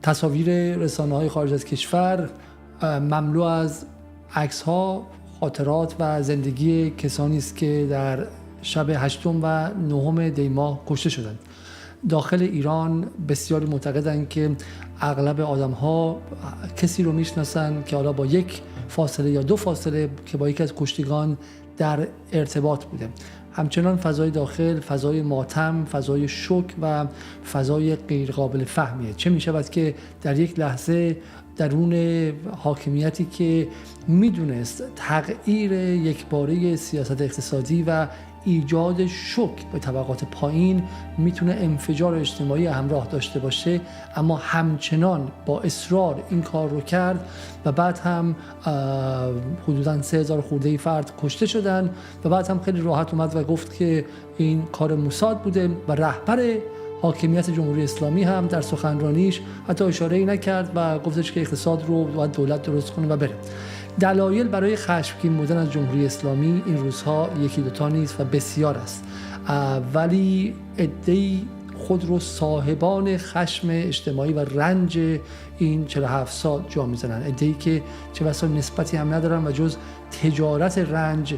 تصاویر رسانه‌های خارج از کشور مملو از عکس‌ها، خاطرات و زندگی کسانی است که در شب 8 و 9 دی ماه کشته شدند. داخل ایران بسیاری معتقدند که اغلب آدم‌ها کسی رو میشناسن که حالا با یک فاصله یا دو فاصله که با یکی از کشتگان در ارتباط بوده. همچنان فضای داخل فضای ماتم، فضای شوک و فضای غیرقابل فهمیه. چه می‌شود که در یک لحظه درون حاکمیتی که میدونست تغییر یکباره سیاست اقتصادی و ایجاد شوک به طبقات پایین میتونه انفجار اجتماعی همراه داشته باشه، اما همچنان با اصرار این کار رو کرد و بعد هم حدوداً 3000 خورده فرد کشته شدن و بعد هم خیلی راحت اومد و گفت که این کار موساد بوده و رهبر حاکمیت جمهوری اسلامی هم در سخنرانیش حتی اشاره‌ای نکرد و گفتش که اقتصاد رو باید دولت درست کنه و بره. دلایل برای خشمگین بودن از جمهوری اسلامی این روزها یکی دوتا نیست و بسیار است، ولی عده‌ای خود رو صاحبان خشم اجتماعی و رنج این 47 سال جا میزنن، عده‌ای که چه بسا نسبتی هم ندارن و جز تجارت رنج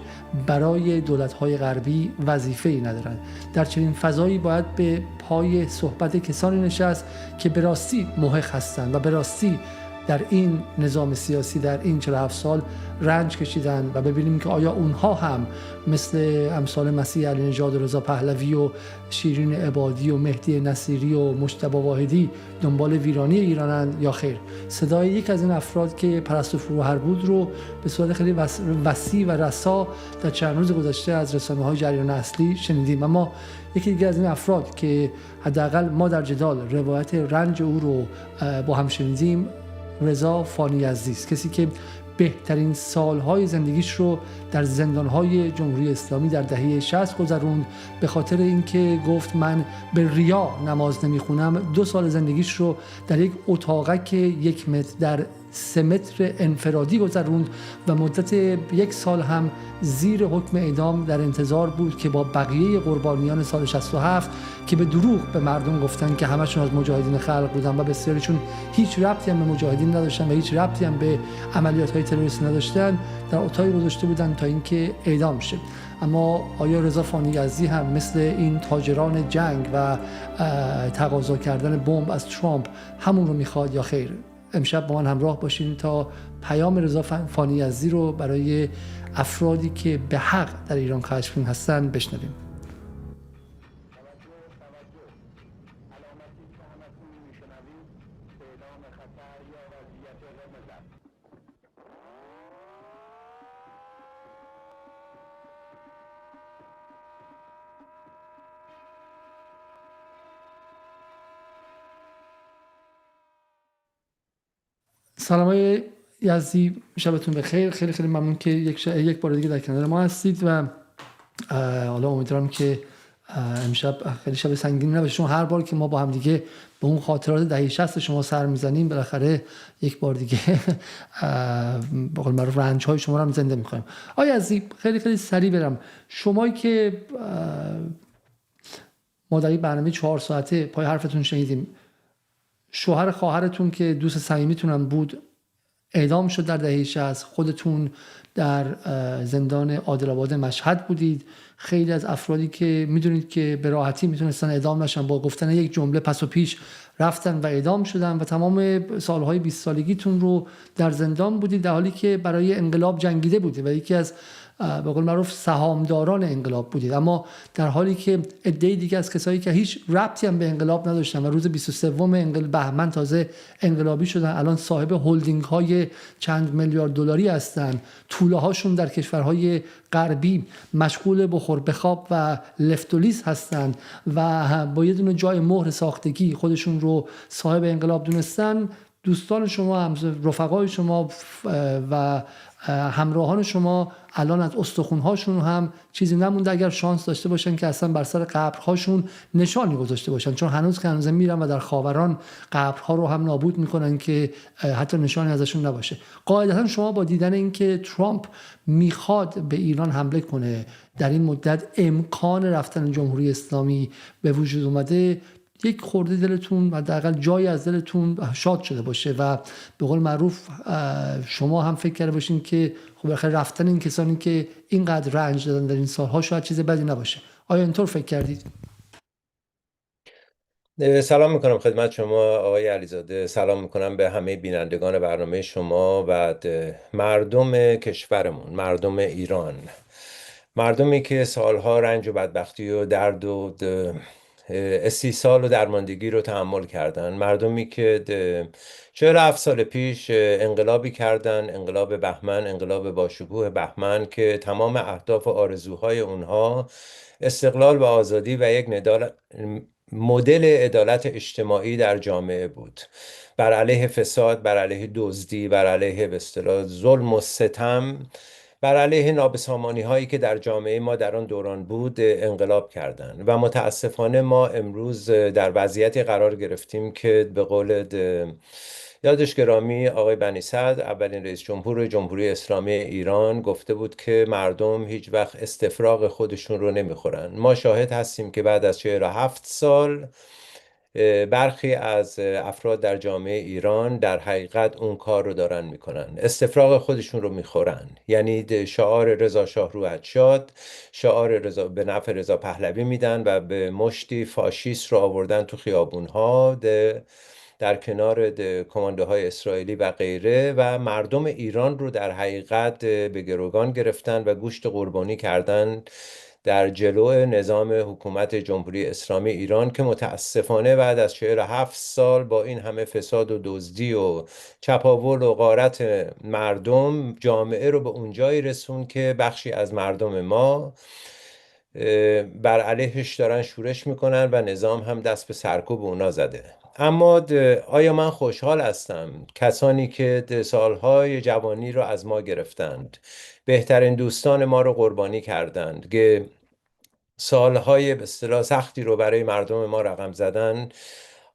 برای دولت‌های غربی وظیفه‌ای ندارن. در چنین فضایی باید به پای صحبت کسانی نشست که به راستی محق هستند و به راستی در این نظام سیاسی در این 47 سال رنج کشیدن و ببینیم که آیا اونها هم مثل امثال مسیح علی نژاد و رضا پهلوی و شیرین عبادی و مهدی نصیری و مجتبی واحدی دنبال ویرانی ایرانند یا خیر. صدای یک از این افراد که پرستو فروهربود رو به صورت خیلی وسیع و رسا در چند روز گذشته از رسانه‌های جریان اصلی شنیدیم، اما یکی دیگه از این افراد که حداقل ما در جدال روایت رنج او رو با هم شنیدیم، رضا فانی یزدی است، کسی که بهترین سالهای زندگیش رو در زندانهای جمهوری اسلامی در دهه 60 گذروند. به خاطر اینکه گفت من به ریا نماز نمیخونم 2 سال زندگیش رو در یک اتاقک 1 متر در 3 متر انفرادی گذروند و مدت 1 سال هم زیر حکم اعدام در انتظار بود که با بقیه قربانیان سال 67 که به دروغ به مردم گفتن که همشون از مجاهدین خلق بودن و بسیاریشون هیچ ربطی هم به مجاهدین نداشتن و هیچ ربطی هم به عملیات‌های تروریستی نداشتن، در اتاقی گذاشته بودن تا اینکه اعدام شه. اما آیا رضا فانی یزدی هم مثل این تاجران جنگ و تقاضا کردن بمب از ترامپ همون رو میخواد یا خیر؟ امشب با من همراه باشین تا پیام رضا فانی یزدی رو برای افرادی که به حق در ایران خشمگین هستن بشنویم. سلام های یزدی، شبتون بخیر. خیلی خیلی ممنون که یک بار دیگه در کنار ما هستید و حالا امیدوارم که امشب خیلی شب سنگینی نباشه، چون هر بار که ما با هم دیگه به اون خاطرات دهه 60 شما سر میزنیم بالاخره یک بار دیگه به قول معروف رنج‌های شما رو هم زنده می‌کنیم. آقای یزدی، خیلی خیلی سریع برم، شمایی که ما در این برنامه 4 ساعته پای حرفتون شنیدیم، شوهر خواهرتون که دوست صمیمیتون هم بود اعدام شد در دهه 60، خودتون در زندان عادل‌آباد مشهد بودید، خیلی از افرادی که میدونید که به راحتی میتونستن اعدام نشن با گفتن یک جمله پس و پیش رفتن و اعدام شدن و تمام سالهای 20 سالگیتون رو در زندان بودید، در حالی که برای انقلاب جنگیده بودید و یکی از به قول معروف سهامداران انقلاب بودید، اما در حالی که عده دیگه از کسایی که هیچ ربطی هم به انقلاب نداشتن و روز 23 بهمن تازه انقلابی شدن، الان صاحب هلدینگ های چند میلیارد دلاری هستن، توله هاشون در کشورهای غربی مشغول بخور بخواب و لفتولیس هستن و با یه دونه جای مهر ساختگی خودشون رو صاحب انقلاب دونستن، دوستان شما، رفقای شما و همراهان شما الان از استخونهاشون هم چیزی نمونده اگر شانس داشته باشن که اصلا بر سر قبرهاشون نشانی گذاشته باشن، چون هنوز که هنوز میرن و در خاوران قبرها رو هم نابود میکنن که حتی نشانی ازشون نباشه. قاعدتا شما با دیدن اینکه ترامپ میخواد به ایران حمله کنه، در این مدت امکان رفتن جمهوری اسلامی به وجود اومده، یک خورده دلتون حداقل جایی از دلتون شاد شده باشه و به قول معروف شما هم فکر کرده باشین که خب بالاخره رفتن این کسانی که اینقدر رنج دادن در این سالها شاید چیز بدی نباشه. آیا اینطور فکر کردید؟ سلام میکنم خدمت شما آقای علیزاده. سلام میکنم به همه بینندگان برنامه شما و مردم کشورمون، مردم ایران، مردمی که سالها رنج و بدبختی و درد و استیصال و درماندگی رو تحمل کردن، مردمی که 47 سال پیش انقلابی کردن، انقلاب بهمن، انقلاب باشکوه بهمن، که تمام اهداف و آرزوهای اونها استقلال و آزادی و یک مدل عدالت اجتماعی در جامعه بود، بر علیه فساد، بر علیه دزدی، بر علیه به اصطلاح ظلم و ستم، بر علیه نابسامانی هایی که در جامعه ما در آن دوران بود انقلاب کردند. و متاسفانه ما امروز در وضعیتی قرار گرفتیم که به قول یادش گرامی آقای بنی صدر، اولین رئیس جمهور جمهوری اسلامی ایران، گفته بود که مردم هیچ وقت استفراغ خودشون رو نمیخورن. ما شاهد هستیم که بعد از 47 سال برخی از افراد در جامعه ایران در حقیقت اون کار رو دارن میکنن، استفراغ خودشون رو میخورن. یعنی شعار رضا شاه روحت شاد، شعار رضا به نفع رضا پهلوی میدن و به مشتی فاشیست رو آوردن تو خیابونها در کنار کماندوهای اسرائیلی و غیره، و مردم ایران رو در حقیقت به گروگان گرفتن و گوشت قربانی کردن در جلو نظام حکومت جمهوری اسلامی ایران، که متاسفانه بعد از 47 سال با این همه فساد و دزدی و چپاول و غارت مردم، جامعه رو به اونجایی رسون که بخشی از مردم ما بر علیهش دارن شورش میکنن و نظام هم دست به سرکوب اونا زده. اما آیا من خوشحال هستم؟ کسانی که سالهای جوانی رو از ما گرفتند، بهترین دوستان ما رو قربانی کردند، که سالهای به اصطلاح سختی رو برای مردم ما رقم زدن،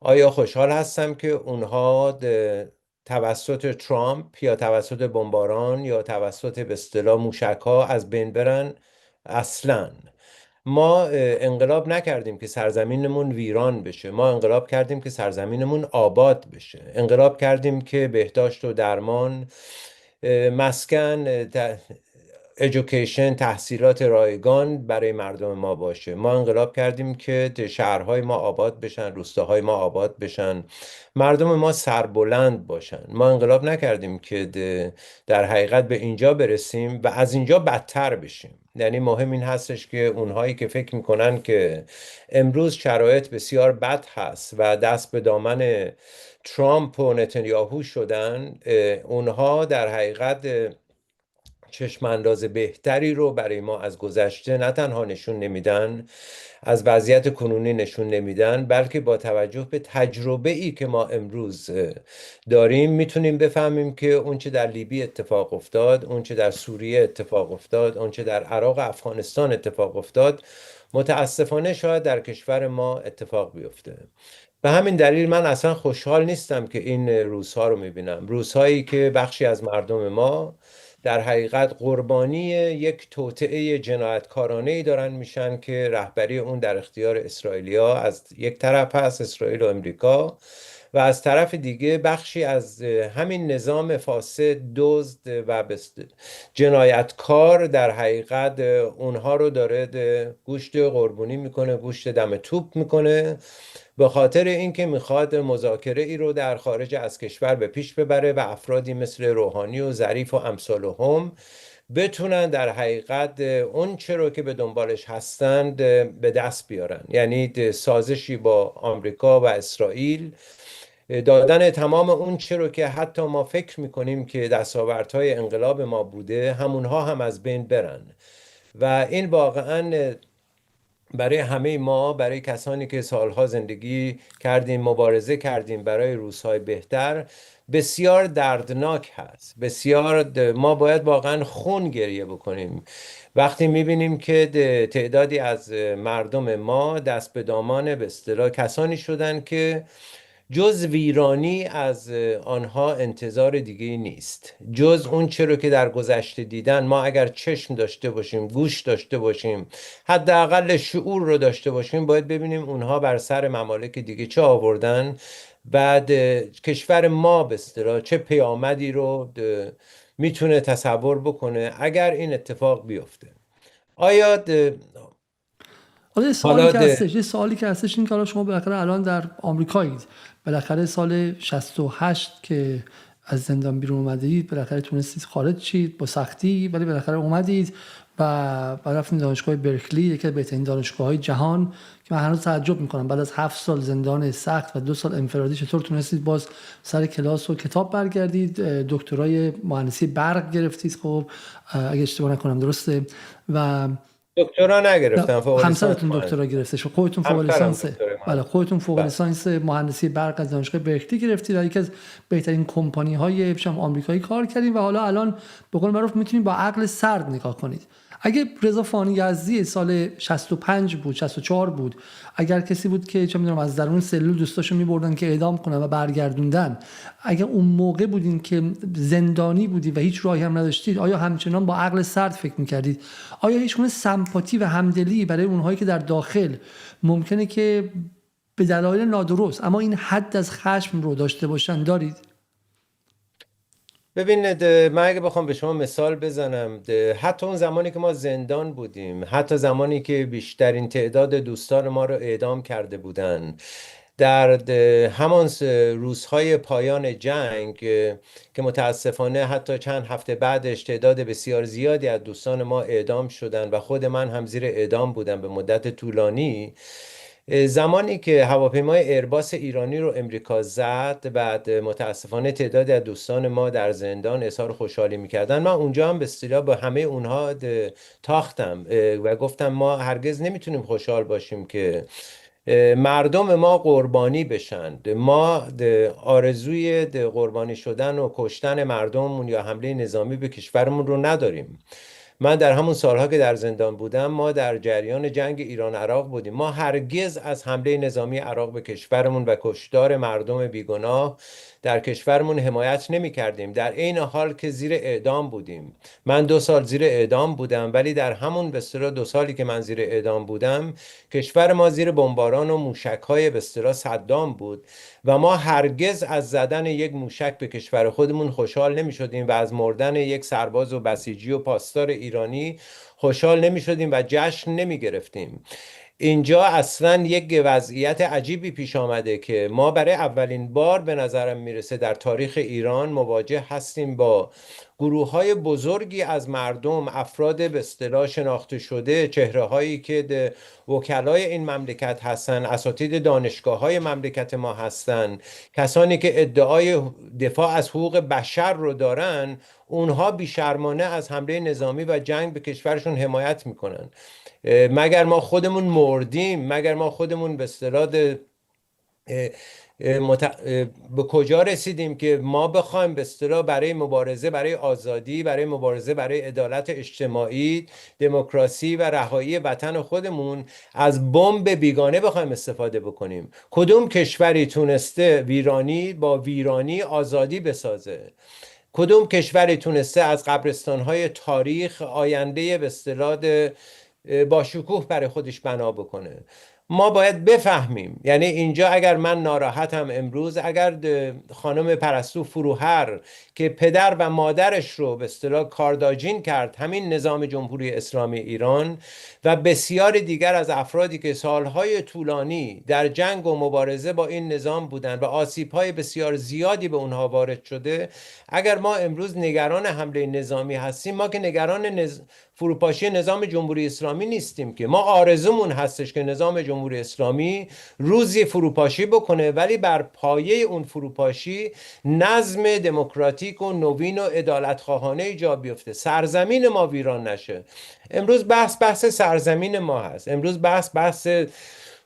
آیا خوشحال هستم که اونها توسط ترامپ یا توسط بمباران یا توسط به اصطلاح موشک‌ها از بین برن؟ اصلاً. ما انقلاب نکردیم که سرزمینمون ویران بشه، ما انقلاب کردیم که سرزمینمون آباد بشه، انقلاب کردیم که بهداشت و درمان، مسکن، ایژوکیشن، تحصیلات رایگان برای مردم ما باشه. ما انقلاب کردیم که شهرهای ما آباد بشن، روستاهای ما آباد بشن، مردم ما سربلند باشن. ما انقلاب نکردیم که در حقیقت به اینجا برسیم و از اینجا بدتر بشیم. یعنی مهم این هستش که اونهایی که فکر میکنن که امروز شرایط بسیار بد هست و دست به دامن ترامپ و نتانیاهو شدن، اونها در حقیقت چشم انداز بهتری رو برای ما از گذشته نه تنها نشون نمیدن، از وضعیت کنونی نشون نمیدن، بلکه با توجه به تجربه ای که ما امروز داریم میتونیم بفهمیم که اون چه در لیبی اتفاق افتاد، اون چه در سوریه اتفاق افتاد، اون چه در عراق و افغانستان اتفاق افتاد، متاسفانه شاید در کشور ما اتفاق بیفته. به همین دلیل من اصلا خوشحال نیستم که این روزها رو میبینم، روزهایی که بخشی از مردم ما در حقیقت قربانی یک توطئه جنایتکارانه‌ای دارن میشن که رهبری اون در اختیار اسرائیلیا از یک طرف هست، اسرائیل و امریکا، و از طرف دیگه بخشی از همین نظام فاسد، دزد و جنایتکار در حقیقت اونها رو داره گوشت قربانی میکنه، گوشت دم توپ میکنه، به خاطر اینکه میخواد مذاکره ای رو در خارج از کشور به پیش ببره و افرادی مثل روحانی و ظریف و امثالهم بتونن در حقیقت اون چه رو که به دنبالش هستند به دست بیارن. یعنی سازشی با آمریکا و اسرائیل، دادن تمام اون چه رو که حتی ما فکر میکنیم که دستاوردهای انقلاب ما بوده، همونها هم از بین برن. و این واقعا برای همه ما، برای کسانی که سالها زندگی کردیم، مبارزه کردیم برای روزهای بهتر، بسیار دردناک هست. ما باید واقعا خون گریه بکنیم وقتی میبینیم که تعدادی از مردم ما دست به دامان به اصطلاح کسانی شدن که جز ویرانی از آنها انتظار دیگه نیست. جز اون چه رو که در گذشته دیدن، ما اگر چشم داشته باشیم، گوش داشته باشیم، حداقل شعور رو داشته باشیم، باید ببینیم اونها بر سر ممالک دیگه چه آوردن. بعد کشور ما به اصطلاح چه پیامدی رو میتونه تصور بکنه اگر این اتفاق بیفته. آیا حالا حالا یه سوالی که هستش این که حالا شما بالاخره الان در آمریکایید، بالاخره سال 68 که از زندان بیرون اومدید بالاخره تونستید خارج شید با سختی، ولی بالاخره اومدید و رفتید دانشگاه برکلی، یکی از بهترین دانشگاه‌های جهان، که من هنوز تعجب میکنم بعد از 7 سال زندان سخت و 2 سال انفرادی چطور تونستید باز سر کلاس و کتاب برگردید. دکترای مهندسی برق گرفتید، خب اگه اشتباه نکنم درسته؟ و دکترا نگرفتم، فوق لیسانس همسرتون دکترا گرفته شو، خودتون فوق همسرم لیسانس، دکترا بله مهندسی. خودتون فوق بله. لیسانس مهندسی برق از دانشگاه برکلی گرفتید، در یکی از بهترین کمپانی های آمریکایی کار کردید و حالا الان به قول معروف میتونید با عقل سرد نگاه کنید. اگه رضا فانی یزدی سال 65 بود 64 بود، اگر کسی بود که چه میدونم از درون سلول دوستاشو میبردن که اعدام کنن و برگردوندن، اگه اون موقع بودین که زندانی بودید و هیچ راهی هم نداشتید، آیا همچنان با عقل سرد فکر میکردید؟ آیا هیچ گونه سمپاتی و همدلی برای اونهایی که در داخل ممکنه که به دلایل نادرست اما این حد از خشم رو داشته باشن دارید؟ ببینید، من اگه بخوام به شما مثال بزنم، حتی اون زمانی که ما زندان بودیم، حتی زمانی که بیشترین تعداد دوستان ما رو اعدام کرده بودن، در همان روزهای پایان جنگ که متاسفانه حتی چند هفته بعدش تعداد بسیار زیادی از دوستان ما اعدام شدن و خود من هم زیر اعدام بودم به مدت طولانی، زمانی که هواپیمای ایرباس ایرانی رو امریکا زد، بعد متاسفانه تعدادی از دوستان ما در زندان اظهار خوشحالی میکردن، من اونجا هم به اصطلاح با همه اونها تاختم و گفتم ما هرگز نمیتونیم خوشحال باشیم که مردم ما قربانی بشن. ما آرزوی قربانی شدن و کشتن مردممون یا حمله نظامی به کشورمون رو نداریم. من در همون سالها که در زندان بودم، ما در جریان جنگ ایران عراق بودیم. ما هرگز از حمله نظامی عراق به کشورمون و کشتار مردم بیگناه در کشورمون حمایت نمی کردیم، در عین حال که زیر اعدام بودیم. من 2 سال زیر اعدام بودم، ولی در همون به اصطلاح 2 سالی که من زیر اعدام بودم، کشور ما زیر بمباران و موشک‌های به اصطلاح صدام بود و ما هرگز از زدن یک موشک به کشور خودمون خوشحال نمی شدیم و از مردن یک سرباز و بسیجی و پاسدار ایرانی خوشحال نمی شدیم و جشن نمی گرفتیم. اینجا اصلا یک وضعیت عجیبی پیش آمده که ما برای اولین بار به نظرم میرسه در تاریخ ایران مواجه هستیم با گروه‌های بزرگی از مردم، افراد به اصطلاح شناخته شده، چهره‌هایی که وکلای این مملکت هستن، اساتید دانشگاه‌های مملکت ما هستن، کسانی که ادعای دفاع از حقوق بشر رو دارن، اونها بیشرمانه از حمله نظامی و جنگ به کشورشون حمایت میکنن. مگر ما خودمون مردیم؟ مگر ما خودمون به اصطلاح به کجا رسیدیم که ما بخوایم به اصطلاح برای مبارزه برای آزادی، برای مبارزه برای عدالت اجتماعی، دموکراسی و رهایی وطن خودمون از بمب بیگانه بخوایم استفاده بکنیم؟ کدوم کشوری تونسته ویرانی با ویرانی آزادی بسازه؟ کدوم کشوری تونسته از قبرستان‌های تاریخ آینده به اصطلاح با شکوه برای خودش بنا بکنه؟ ما باید بفهمیم، یعنی اینجا اگر من ناراحتم امروز، اگر خانم پرستو فروهر که پدر و مادرش رو به اصطلاح کارداجین کرد همین نظام جمهوری اسلامی ایران و بسیار دیگر از افرادی که سالهای طولانی در جنگ و مبارزه با این نظام بودن و آسیب‌های بسیار زیادی به اونها وارد شده، اگر ما امروز نگران حمله نظامی هستیم، ما که نگران فروپاشی نظام جمهوری اسلامی نیستیم، که ما آرزومون هستش که نظام جمهوری اسلامی روزی فروپاشی بکنه، ولی بر پایه اون فروپاشی نظم دموکراتیک و نوین و عدالتخواهانه جا بیفته، سرزمین ما ویران نشه. امروز بحث سرزمین ما هست، امروز بحث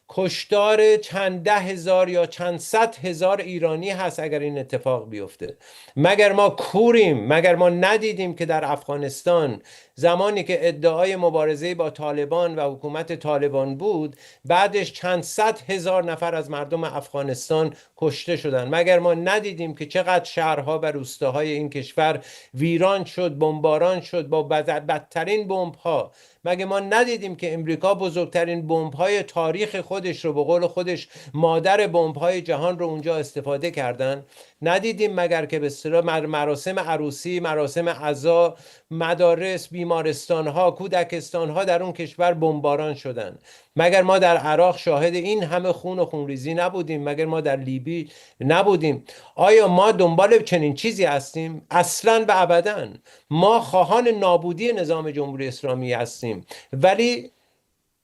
کشتار چند ده هزار یا چند صد هزار ایرانی هست اگر این اتفاق بیفته. مگر ما کوریم؟ مگر ما ندیدیم که در افغانستان زمانی که ادعای مبارزه با طالبان و حکومت طالبان بود، بعدش چند صد هزار نفر از مردم افغانستان کشته شدند؟ مگر ما ندیدیم که چقدر شهرها و روستاهای این کشور ویران شد، بمباران شد با بدترین بمب‌ها؟ مگه ما ندیدیم که امریکا بزرگترین بمب‌های تاریخ خودش رو، به قول خودش مادر بمب‌های جهان رو اونجا استفاده کردن؟ ندیدیم مگر که به اصطلاح مراسم عروسی، مراسم عزا، مدارس، بیمارستان‌ها، کودکستان‌ها در اون کشور بمباران شدن؟ مگر ما در عراق شاهد این همه خون و خونریزی نبودیم؟ مگر ما در لیبی نبودیم؟ آیا ما دنبال چنین چیزی هستیم؟ اصلاً و ابداً. ما خواهان نابودی نظام جمهوری اسلامی هستیم، ولی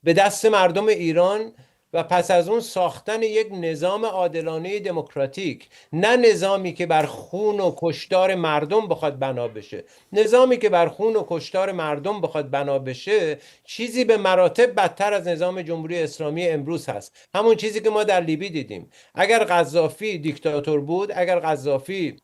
به دست مردم ایران و پس از اون ساختن یک نظام عادلانه دموکراتیک، نه نظامی که بر خون و کشتار مردم بخواد بنا بشه. نظامی که بر خون و کشتار مردم بخواد بنا بشه چیزی به مراتب بدتر از نظام جمهوری اسلامی امروز هست. همون چیزی که ما در لیبی دیدیم. اگر قذافی دیکتاتور بود، اگر قذافی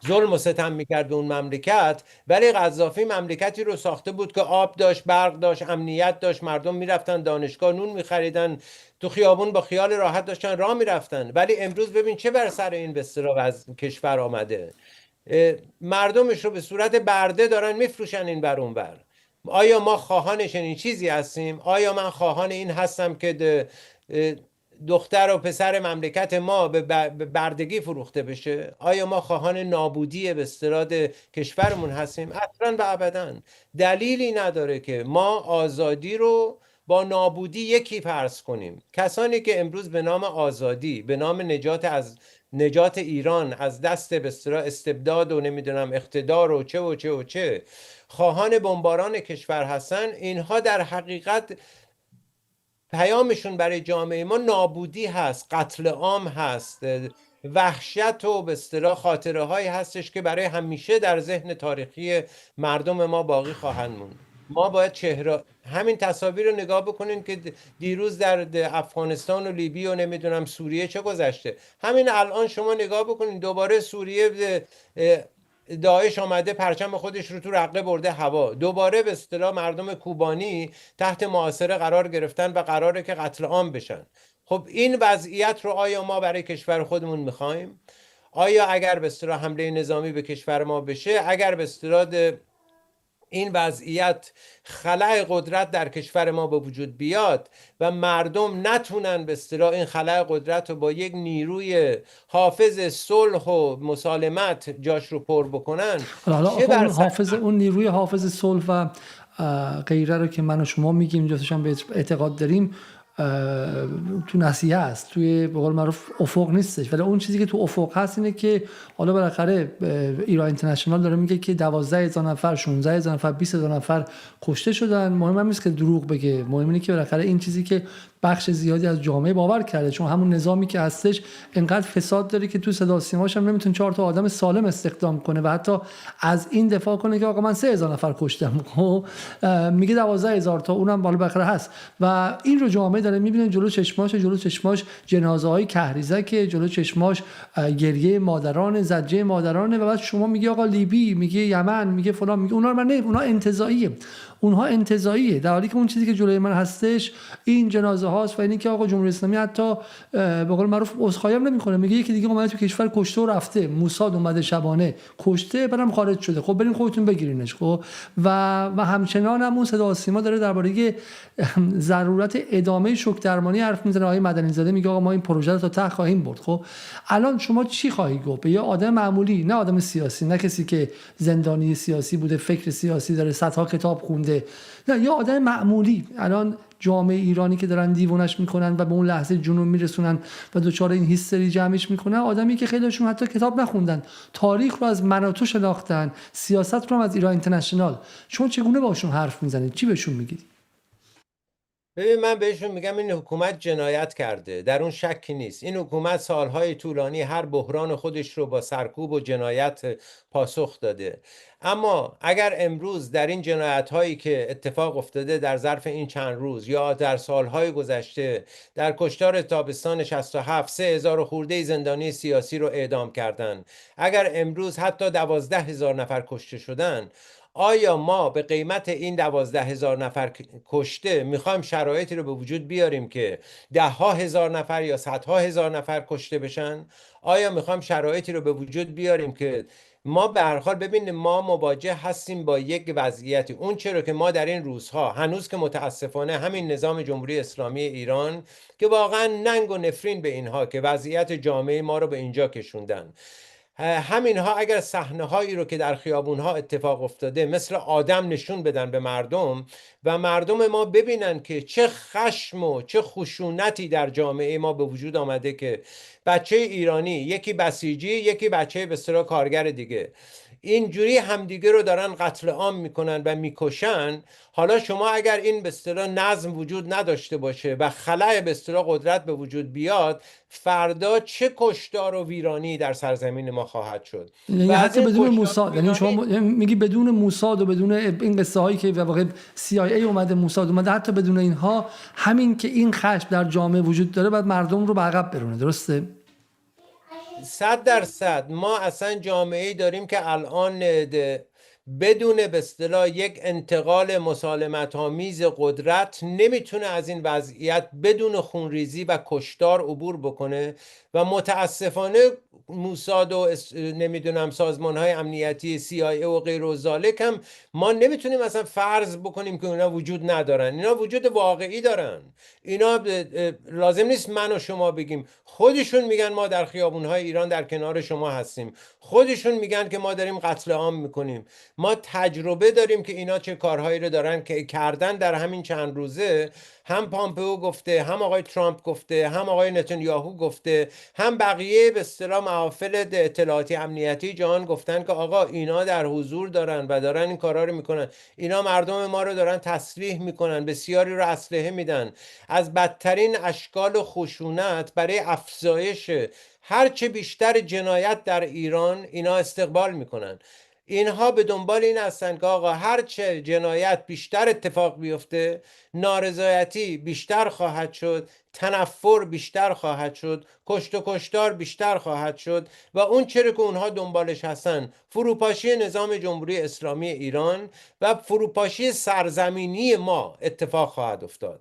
ظلم و ستم میکرد به اون مملکت، ولی قذافی مملکتی رو ساخته بود که آب داشت، برق داشت، امنیت داشت، مردم میرفتن دانشگاه، نون میخریدن، تو خیابون با خیال راحت داشتن راه میرفتن. ولی امروز ببین چه بر سر این به اصطلاح از کشور آمده. مردمش رو به صورت برده دارن میفروشن این بر اون بر. آیا ما خواهان چنین چیزی هستیم؟ آیا من خواهان این هستم که دختر و پسر مملکت ما به بردگی فروخته بشه؟ آیا ما خواهان نابودی به اصطلاح کشورمون هستیم؟ اصلا و ابدا. دلیلی نداره که ما آزادی رو با نابودی یکی فرض کنیم. کسانی که امروز به نام آزادی، به نام نجات ایران از دست به اصطلاح استبداد و نمیدونم اقتدار و چه و چه و چه خواهان بمباران کشور هستن، اینها در حقیقت پیامشون برای جامعه ما نابودی هست، قتل عام هست، وحشت و به اصطلاح خاطره هایی هستش که برای همیشه در ذهن تاریخی مردم ما باقی خواهند موند. ما باید همین تصاویر رو نگاه بکنین که دیروز در افغانستان و لیبی و نمیدونم سوریه چه گذشته. همین الان شما نگاه بکنین دوباره سوریه داعش آمده پرچم خودش رو تو رقه برده هوا. دوباره به اصطلاح مردم کوبانی تحت محاصره قرار گرفتن و قراره که قتل عام بشن. خب این وضعیت رو آیا ما برای کشور خودمون میخوایم؟ آیا اگر به اصطلاح حمله نظامی به کشور ما بشه، اگر به اصطلاح این وضعیت خلأ قدرت در کشور ما به وجود بیاد و مردم نتونن به اصطلاح این خلأ قدرت رو با یک نیروی حافظ صلح و مسالمت جاش رو پر بکنن، چه اون نیروی حافظ صلح و غیره رو که من و شما میگیم، جفتش هم به اعتقاد داریم، تو نسیه است، توی به قول معروف افق نیستش. ولی اون چیزی که تو افق هست اینه که حالا بالاخره ایران اینترنشنال داره میگه که 12,000 نفر، 16,000 نفر، 20,000 نفر کشته شدن. مهم هم نیست که دروغ بگه، مهم اینه که بالاخره این چیزی که بخش زیادی از جامعه باور کرده، چون همون نظامی که هستش انقدر فساد داره که تو صدا و سیماش هم نمیتونه 4 تا آدم سالم استخدام کنه و حتی از این دفاع کنه که آقا من 3,000 نفر کشتم. خب میگه 12,000 تا، اونم بالا بالاخره هست. و این رو جامعه داره میبینه جلو چشماش جنازه‌های کهریزک، جلو چشماش گریه مادران، زجه مادرانه. و بعد شما میگی آقا لیبی، میگه یمن، میگه فلان، میگه اونا من نه، اونها انتزاعیه، در حالی که اون چیزی که جلوی من هستش این جنازه هاست. و اینی که آقا جمهوری اسلامی حتی به قول معروف عذرخواهی هم نمیکنه، میگه یکی دیگه اومده تو کشور کشته و رفته، موساد اومده شبانه کشته، برام خارج شده، خب برین خودتون بگیرینش. خب و همچنان هم اون صدا و سیما داره درباره ضرورت ادامه شوک درمانی حرف میزنه. آقای مدنی زاده میگه آقا ما این پروژه رو تا ته خواهیم برد. خب الان شما چی خواهی گفت به یه آدم معمولی، نه آدم سیاسی، نه کسی که زندانی سیاسی بوده، فکر سیاسی داره، صدها کتاب خونده، نه، یه آدم معمولی، الان جامعه ایرانی که دارن دیوونش میکنن و به اون لحظه جنون میرسونن و دوچار این هیستری جمعش میکنن، آدمی که خیلیشون حتی کتاب نخوندن، تاریخ رو از من و تو شناختن، سیاست رو از ایران اینترنشنال. شما چگونه باشون حرف میزنید؟ چی بهشون میگید؟ ببین من بهشون میگم این حکومت جنایت کرده، در اون شکی نیست. این حکومت سالهای طولانی هر بحران خودش رو با سرکوب و جنایت پاسخ داده. اما اگر امروز در این جنایت هایی که اتفاق افتاده در ظرف این چند روز یا در سالهای گذشته، در کشتار تابستان 67 3000 و خورده زندانی سیاسی رو اعدام کردن، اگر امروز حتی 12,000 نفر کشته شدن، آیا ما به قیمت این 12,000 نفر کشته میخوایم شرایطی رو به وجود بیاریم که 10,000 نفر یا 100,000 نفر کشته بشن؟ آیا میخوایم شرایطی رو به وجود بیاریم که ما به هر حال ببینیم ما مواجه هستیم با یک وضعیتی، اون چرا که ما در این روزها هنوز که متاسفانه همین نظام جمهوری اسلامی ایران که واقعا ننگ و نفرین به اینها که وضعیت جامعه ما رو به اینجا کشوندن، همینها اگر صحنه هایی رو که در خیابون ها اتفاق افتاده مثل آدم نشون بدن به مردم و مردم ما ببینن که چه خشم و چه خشونتی در جامعه ما به وجود آمده که بچه ایرانی یکی بسیجی یکی بچه به اصطلاح کارگر دیگه اینجوری همدیگه رو دارن قتل عام میکنن و میکشن. حالا شما اگر این به اصطلاح نظم وجود نداشته باشه و خلأ به اصطلاح قدرت به وجود بیاد، فردا چه کشتار و ویرانی در سرزمین ما خواهد شد. یعنی و از حتی این بدون کشتار و موساد، یعنی شما ویرانی میگی بدون موساد و بدون این قصه هایی که واقعا CIA اومده، موساد اومده، حتی بدون اینها همین که این خشم در جامعه وجود داره باید مردم رو به عقب برونه. درسته؟ 100% ما اصلا جامعه داریم که الان بدون به اصطلاح یک انتقال مسالمت آمیز قدرت نمیتونه از این وضعیت بدون خونریزی و کشتار عبور بکنه و متاسفانه موساد و نمیدونم سازمان های امنیتی CIA و غیر و ذالک هم ما نمیتونیم اصلا فرض بکنیم که اینا وجود ندارن. اینا وجود واقعی دارن. اینا لازم نیست من و شما بگیم، خودشون میگن ما در خیابون های ایران در کنار شما هستیم، خودشون میگن که ما داریم قتل عام میکنیم. ما تجربه داریم که اینا چه کارهایی رو دارن که کردن در همین چند روزه. هم پامپئو گفته، هم آقای ترامپ گفته، هم آقای نتانیاهو گفته، هم بقیه به اصطلاح محافل اطلاعاتی امنیتی جهان گفتن که آقا اینا در حضور دارن و دارن این کارا رو میکنن، اینا مردم ما رو دارن تسلیح میکنن، بسیاری رو اسلحه میدن. از بدترین اشکال خشونت برای افزایش هرچه بیشتر جنایت در ایران اینا استقبال میکنن. اینها به دنبال این هستند که آقا هرچه جنایت بیشتر اتفاق بیفته، نارضایتی بیشتر خواهد شد، تنفر بیشتر خواهد شد، کشت و کشتار بیشتر خواهد شد و اون چرا که اونها دنبالش هستن فروپاشی نظام جمهوری اسلامی ایران و فروپاشی سرزمینی ما اتفاق خواهد افتاد.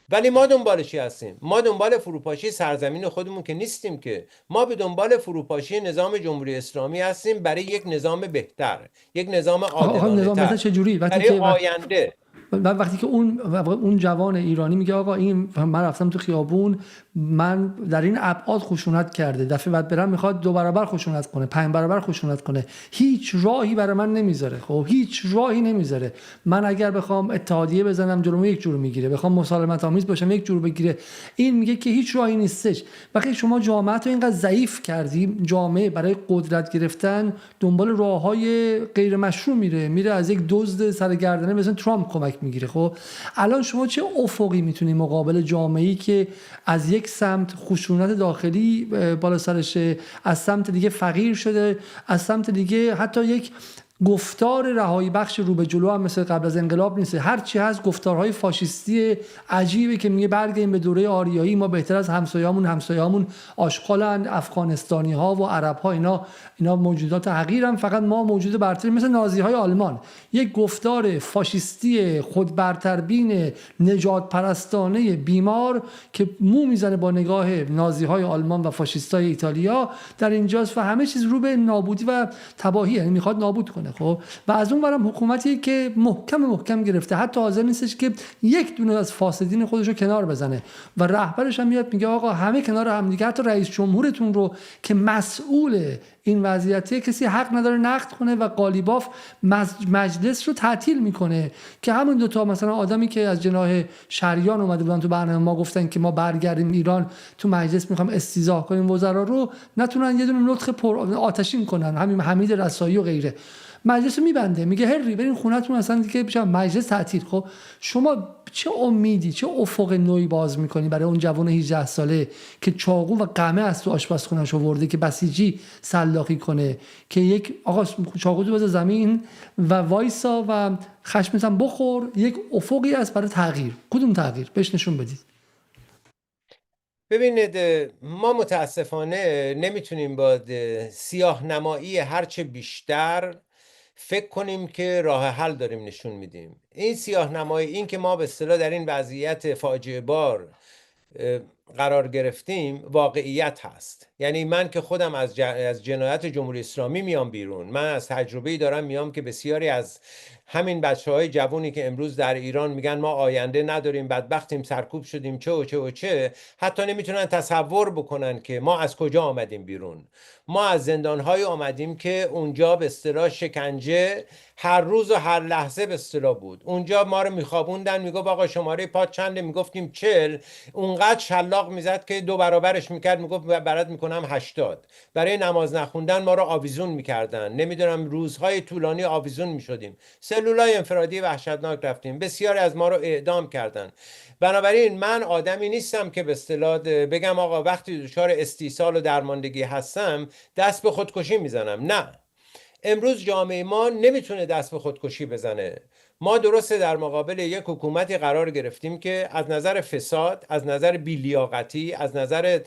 ولی ما دنبال چی هستیم؟ ما دنبال فروپاشی سرزمین خودمون که نیستیم، که ما به دنبال فروپاشی نظام جمهوری اسلامی هستیم برای یک نظام بهتر، یک نظام نظام بهتر عادلانه چجوری؟ برای آینده. وقتی که اون جوان ایرانی میگه آقا این من رفتم تو خیابون، من در این ابعاد خشونت کرده، دفعه بعد برم میخواد 2 برابر خشونت کنه، 5 برابر خشونت کنه، هیچ راهی برای من نمیذاره. خب هیچ راهی نمیذاره. من اگر بخوام اتحادیه بزنم جلوم یک جور میگیره، بخوام مسالمت آمیز باشم یک جور بگیره. این میگه که هیچ راهی نیستش. وقتی شما جامعه رو اینقدر ضعیف کردیم، جامعه برای قدرت گرفتن دنبال راههای غیر مشروع میره از یک دزد سرگردنه مثل ترامپ کمک میگیره. خب الان شما چه افقی میتونی مقابل جامعه‌ای که از یک سمت خشونت داخلی بالا سرشه، از سمت دیگه فقیر شده، از سمت دیگه حتی یک گفتار رهایی بخش رو به جلو هم مثل قبل از انقلاب نیست، هر چی هست گفتارهای فاشیستی عجیبه که میگه برگردیم به دوره آریایی، ما بهتر از همسایه‌مون آشغالن، افغانستانی ها و عرب ها، اینا موجودات حقیرن، فقط ما موجود برتری، مثل نازی های آلمان. یک گفتار فاشیستی خود برتربین نجات پرستانه بیمار که مو میزنه با نگاه نازی های آلمان و فاشیستای ایتالیا در اینجاست و همه چیز رو به نابودی و تباهی، یعنی میخواد نابود کنه. خب و از اون ورم حکومتی که محکم گرفته، حتی حاضر نیستش که یک دونه از فاسدین خودش رو کنار بزنه و رهبرش هم میاد میگه آقا همه کنار هم دیگه، حتی رئیس جمهورتون رو که مسئول این وضعیته کسی حق نداره نقد کنه و قالیباف مجلس رو تعطیل میکنه که همون دوتا مثلا آدمی که از جناح شریان اومده بودن تو برنامه ما گفتن که ما برگردیم ایران تو مجلس میخوام استیضاح کنیم وزرا رو، نتونن یه دونه نطق پر آتشین کنن، همین حمید رسایی و غیره. مجلس رو میبنده، میگه هری برین خونتون، اصلا دیگه میشه مجلس تعطیل. خب شما چه امیدی، چه افق نوعی باز میکنی برای اون جوان 18 ساله که چاقو و قمه از تو آشپزخونه‌ش آورده که بسیجی سلاخی کنه، که یک آقا چاقو تو بذار زمین و وایسا و خشمت هم بخور، یک افقی است برای تغییر. کدوم تغییر بهش نشون بدید؟ ببینید، ما متاسفانه نمیتونیم با سیاه نمایی هرچه بیشتر فکر کنیم که راه حل داریم نشون میدیم. این سیاه نمایی، این که ما به اصطلاح در این وضعیت فاجعه بار قرار گرفتیم، واقعیت هست. یعنی من که خودم از جنایت جمهوری اسلامی میام بیرون، من از تجربه‌ای دارم میام که بسیاری از همین بچه‌های جوونی که امروز در ایران میگن ما آینده نداریم، بدبختیم، سرکوب شدیم، چه و چه و چه، حتی نمیتونن تصور بکنن که ما از کجا آمدیم بیرون. ما از زندان‌های آمدیم که اونجا به اصطلاح شکنجه هر روز و هر لحظه به اصطلاح بود. اونجا ما رو میخوابوندن، میگفت آقا شماره پات چنده، میگفتیم 40، اونقدر شلاق میزد که 2 برابرش میکرد، میگفت برات میکنم 80. برای نماز نخوندن ما رو آویزون میکردن، نمیدونم روزهای طولانی آویزون میشدیم، سلولای انفرادی وحشتناک رفتیم، بسیاری از ما رو اعدام کردن. بنابراین من آدمی نیستم که به اصطلاح بگم آقا وقتی دچار استیصال و درماندگی هستم دست به خودکشی میزنم. نه، امروز جامعه ما نمیتونه دست به خودکشی بزنه. ما درسته در مقابل یک حکومتی قرار گرفتیم که از نظر فساد، از نظر بیلیاقتی، از نظر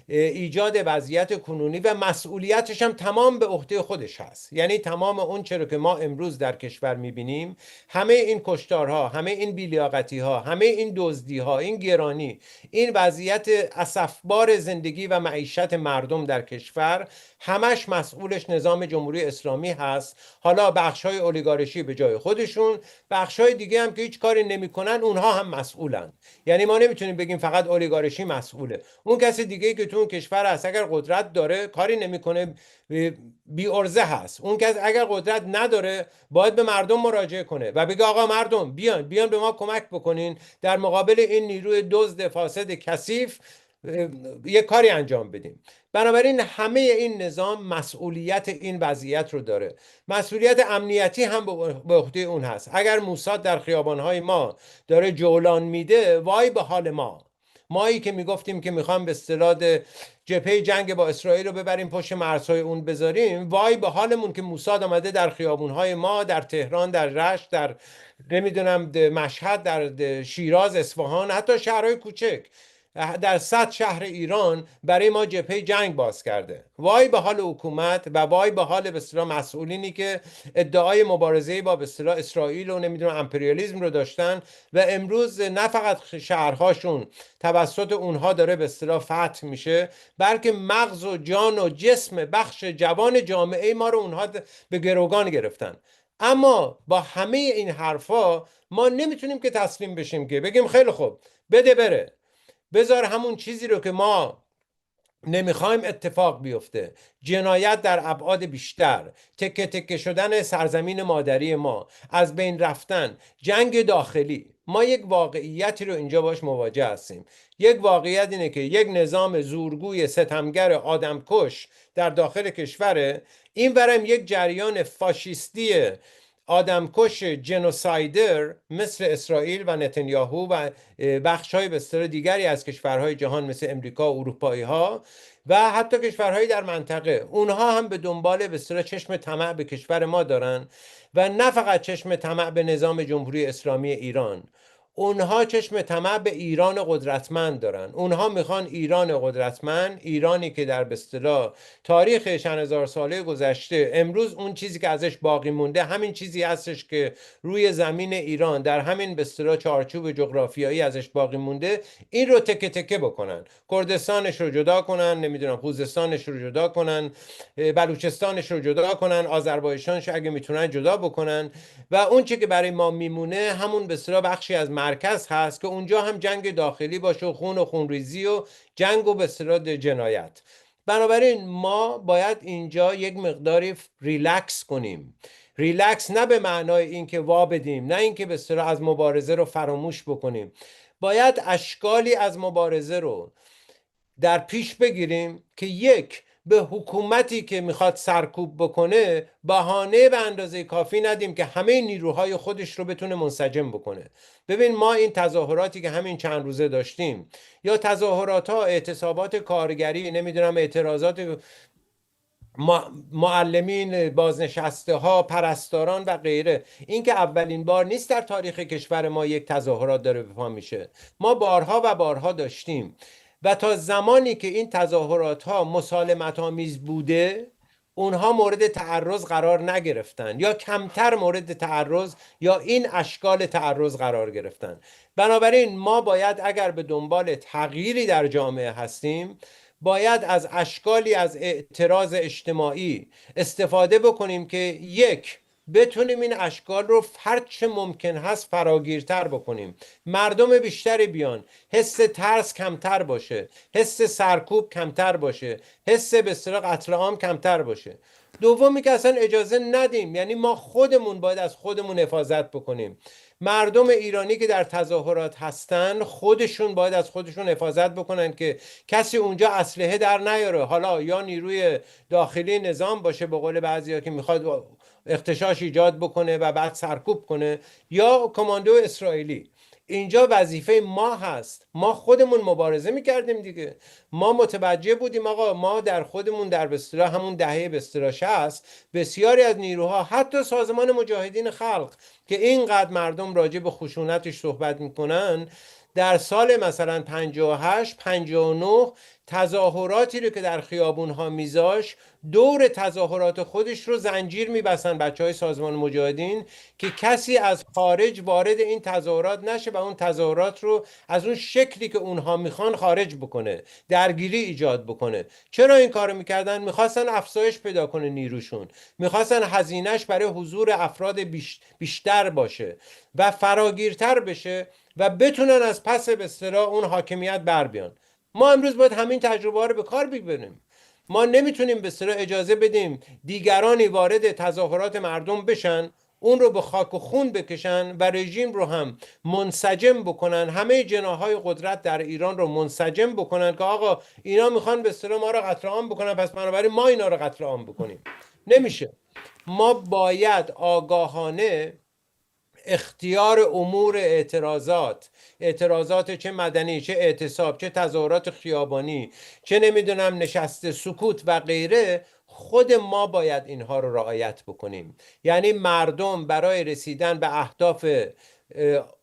ایجاد وضعیت کنونی و مسئولیتش هم تمام به عهده خودش هست. یعنی تمام اون چرا که ما امروز در کشور میبینیم، همه این کشتارها، همه این بیلیاقتی ها، همه این دزدی ها، این گرانی، این وضعیت اسفبار زندگی و معیشت مردم در کشور، همش مسئولش نظام جمهوری اسلامی هست. حالا بخشای اولیگارشی به جای خودشون، بخشای دیگه هم که هیچ کاری نمیکنن اونها هم مسئولن. یعنی ما نمیتونیم بگیم فقط اولیگارشی مسئوله. اون کسی دیگه که تو اون کشور هست اگر قدرت داره کاری نمیکنه، بی ارزه هست. اون کس اگر قدرت نداره باید به مردم مراجعه کنه و بگه آقا مردم بیان به ما کمک بکنین در مقابل این نیروی دزد فاسد کثیف یه کاری انجام بدیم. بنابراین همه این نظام مسئولیت این وضعیت رو داره. مسئولیت امنیتی هم به عهده اون هست. اگر موساد در خیابانهای ما داره جولان میده، وای به حال ما. مایی که میگفتیم که میخوام به اصطلاح جبهه جنگ با اسرائیل رو ببریم پشت مرزهای اون بذاریم، وای به حالمون که موساد آمده در خیابانهای ما، در تهران، در رشت، در نمیدونم مشهد، در شیراز، اصفهان، حتی شهرهای کوچک، در 100 شهر ایران برای ما جبهه جنگ باز کرده. وای به حال حکومت و وای به حال به اصطلاح مسئولینی که ادعای مبارزه با به اصطلاح اسرائیل و نمیدونم امپریالیسم رو داشتن و امروز نه فقط شهرهاشون توسط اونها داره به اصطلاح فتح میشه، بلکه مغز و جان و جسم بخش جوان جامعه ما رو اونها به گروگان گرفتن. اما با همه این حرفا ما نمیتونیم که تسلیم بشیم که بگیم خیلی خوب بده بره، بذار همون چیزی رو که ما نمیخوایم اتفاق بیفته، جنایت در ابعاد بیشتر، تکه تکه شدن سرزمین مادری ما، از بین رفتن، جنگ داخلی. ما یک واقعیتی رو اینجا باش مواجه هستیم. یک واقعیت اینه که یک نظام زورگوی ستمگر آدمکش در داخل کشوره، این ورم یک جریان فاشیستی آدمکش جنوسایدر مثل اسرائیل و نتانیاهو و بخش‌های به اصطلاح دیگری از کشورهای جهان مثل امریکا و اروپایی ها و حتی کشورهای در منطقه، اونها هم به دنبال به اصطلاح چشم طمع به کشور ما دارن و نه فقط چشم طمع به نظام جمهوری اسلامی ایران، اونها چشم طمع به ایران قدرتمند دارن. اونها میخوان ایران قدرتمند، ایرانی که در به اصطلاح تاریخ چند هزار ساله گذشته امروز اون چیزی که ازش باقی مونده همین چیزی هستش که روی زمین ایران در همین به اصطلاح چارچوب جغرافیایی ازش باقی مونده، این رو تکه تکه بکنن، کردستانش رو جدا کنن، نمیدونم خوزستانش رو جدا کنن، بلوچستانش رو جدا کنن، آذربایجانش اگه میتونن جدا بکنن و اون چیزی که برای ما میمونه همون به اصطلاح بخشی از مرکز هست که اونجا هم جنگ داخلی باشه و خون و خونریزی و جنگ و به اصطلاح جنایت. بنابراین ما باید اینجا یک مقداری ریلکس کنیم. ریلکس نه به معنای اینکه وا بدیم، نه اینکه به اصطلاح از مبارزه رو فراموش بکنیم. باید اشکالی از مبارزه رو در پیش بگیریم که یک، به حکومتی که میخواد سرکوب بکنه بهانه به اندازه کافی ندیم که همه نیروهای خودش رو بتونه منسجم بکنه. ببین ما این تظاهراتی که همین چند روزه داشتیم، یا تظاهرات ها، اعتصابات کارگری، نمیدونم اعتراضات معلمین، بازنشسته ها، پرستاران و غیره، این که اولین بار نیست در تاریخ کشور ما یک تظاهرات داره به پا میشه. ما بارها و بارها داشتیم و تا زمانی که این تظاهرات ها مسالمت آمیز بوده اونها مورد تعرض قرار نگرفتن یا کمتر مورد تعرض یا این اشکال تعرض قرار گرفتن. بنابراین ما باید اگر به دنبال تغییری در جامعه هستیم باید از اشکالی از اعتراض اجتماعی استفاده بکنیم که یک، بتونیم این اشکال رو هرچه ممکن هست فراگیرتر بکنیم، مردم بیشتری بیان، حس ترس کمتر باشه، حس سرکوب کمتر باشه، حس به اصطلاح قتل عام کمتر باشه. دومی که اصلا اجازه ندیم، یعنی ما خودمون باید از خودمون حفاظت بکنیم. مردم ایرانی که در تظاهرات هستن خودشون باید از خودشون حفاظت بکنن که کسی اونجا اسلحه در نیاره، حالا یا نیروی داخلی نظام باشه به قول بعضیا که میخواد اغتشاش ایجاد بکنه و بعد سرکوب کنه، یا کماندو اسرائیلی. اینجا وظیفه ما هست، ما خودمون مبارزه میکردیم دیگه، ما متوجه بودیم آقا ما در خودمون در به اصطلاح همون دهه به اصطلاح 60 بسیاری از نیروها، حتی سازمان مجاهدین خلق که اینقدر مردم راجع به خشونتش صحبت میکنن، در سال مثلا 58 59 تظاهراتی رو که در خیابونها میذاش دور تظاهرات خودش رو زنجیر میبستن بچهای سازمان مجاهدین که کسی از خارج وارد این تظاهرات نشه و اون تظاهرات رو از اون شکلی که اونها میخوان خارج بکنه، درگیری ایجاد بکنه. چرا این کارو میکردن؟ میخواستن افزایش پیدا کنه نیروشون، میخواستن هزینهش برای حضور افراد بیشتر باشه و فراگیرتر بشه و بتونن از پس به اصطلاح اون حاکمیت بر بیان. ما امروز باید همین تجربه ها رو به کار بگیریم. ما نمیتونیم به اصطلاح اجازه بدیم دیگرانی وارد تظاهرات مردم بشن، اون رو به خاک و خون بکشن و رژیم رو هم منسجم بکنن، همه جناحهای قدرت در ایران رو منسجم بکنن که آقا اینا میخوان به اصطلاح ما رو قتل عام بکنن، پس بنابراین ما اینا رو قتل عام بکنیم. نمیشه. ما باید آگاهانه اختیار امور اعتراضات چه مدنی، چه اعتصاب، چه تظاهرات خیابانی، چه نمیدونم نشست سکوت و غیره، خود ما باید اینها رو رعایت بکنیم. یعنی مردم برای رسیدن به اهداف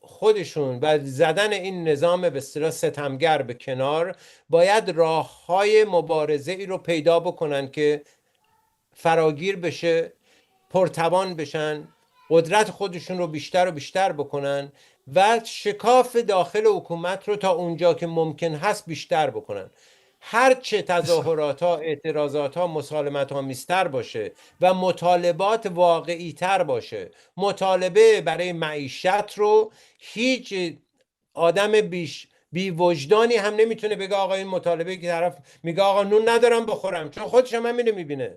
خودشون و زدن این نظام به اصطلاح ستمگر به کنار باید راههای مبارزه ای رو پیدا بکنن که فراگیر بشه، پرتوان بشن، قدرت خودشون رو بیشتر و بیشتر بکنن و شکاف داخل حکومت رو تا اونجا که ممکن هست بیشتر بکنن. هرچه تظاهرات ها، اعتراضات ها مسالمت آمیزتر باشه و مطالبات واقعی تر باشه، مطالبه برای معیشت رو هیچ آدم بی وجدانی هم نمیتونه بگه آقا این مطالبه که طرف میگه آقا نون ندارم بخورم، چون خودش هم همینو میبینه،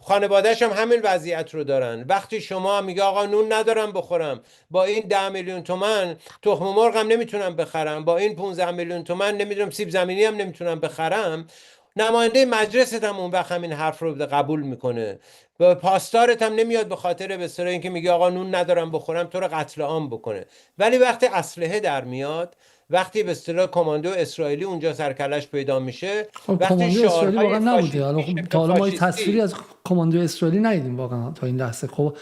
خانواده‌اش هم همین وضعیت رو دارن. وقتی شما میگه آقا نون ندارم بخورم، با این 10 میلیون تومان تخم مرغ هم نمیتونم بخرم، با این 15 میلیون تومان نمیدونم سیب زمینی هم نمیتونم بخرم، نماینده مجلست هم اون وقت همین حرف رو قبول میکنه. و پاسدارت هم نمیاد به خاطر به سر اینکه میگه آقا نون ندارم بخورم تو رو قتل عام بکنه. ولی وقتی اسلحه در میاد، وقتی به اصطلاح کماندو اسرائیلی اونجا سرکلش پیدا میشه، وقتی کماندو اسرائیلی واقعا نبوده. تا حالا ما تصویری از کماندو اسرائیلی ندیدیم واقعا تا این لحظه. خب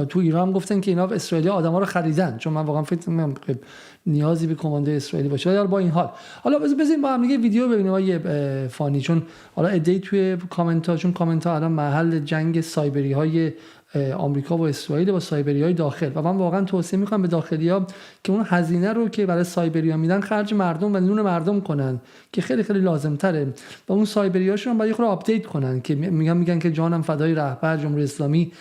تو ایران گفتن که اینا اسرائیلی آدما رو خریدن، چون من واقعا فکر نمی‌کنم نیازی به کماندو اسرائیلی باشه. ولی با این حال حالا بزنیم با هم دیگه ویدیو ببینیم آیه فانی، چون حالا ایده توی کامنت ها، چون کامنت ها الان محل جنگ سایبری های آمریکا و اسرائیل با سایبریای داخل، و من واقعا توصیه میکنم به داخلیا که اون هزینه رو که برای سایبریا میدن خرج مردم و نون مردم کنن که خیلی خیلی لازم تره، و اون سایبریاشون باید خود آپدیت کنن که میگن که جانم فدای رهبر جمهوری اسلامی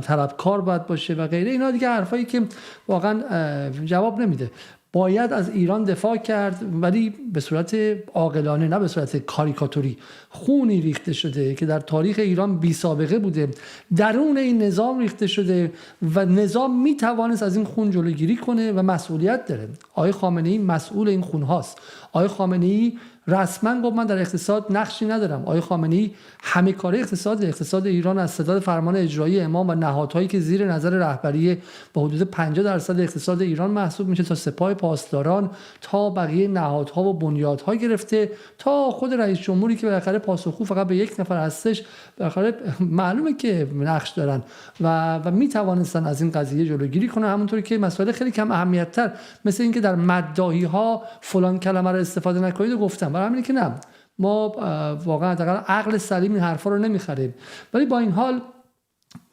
طلبکار باید باشه و غیره. اینا دیگه حرفایی که واقعا جواب نمیده. باید از ایران دفاع کرد، ولی به صورت عاقلانه، نه به صورت کاریکاتوری. خونی ریخته شده که در تاریخ ایران بی سابقه بوده، درون این نظام ریخته شده و نظام میتوانست از این خون جلوگیری کنه و مسئولیت داره. آقای خامنه‌ای مسئول این خون هاست. آقای خامنه‌ای رسما گفت من در اقتصاد نقشی ندارم. آقای خامنه‌ای همه کاره اقتصاد ایران از ستاد فرمان اجرایی امام و نهادهایی که زیر نظر رهبری با حدود 50% اقتصاد ایران محسوب میشه، تا سپاه پاسداران، تا بقیه نهادها و بنیادها گرفته تا خود رئیس جمهوری که بالاخره پاسخگو فقط به یک نفر هستش، بالاخره معلومه که نقش دارن و میتوانستن از این قضیه جلوگیری کنن. همونطوری که مسائل خیلی کم اهمیت‌تر مثل اینکه در مداحی‌ها فلان کلمه رو استفاده نکنید و گفتم. برای همینه که نه، ما واقعا حداقل عقل سلیم این حرفا رو نمیخریم. ولی با این حال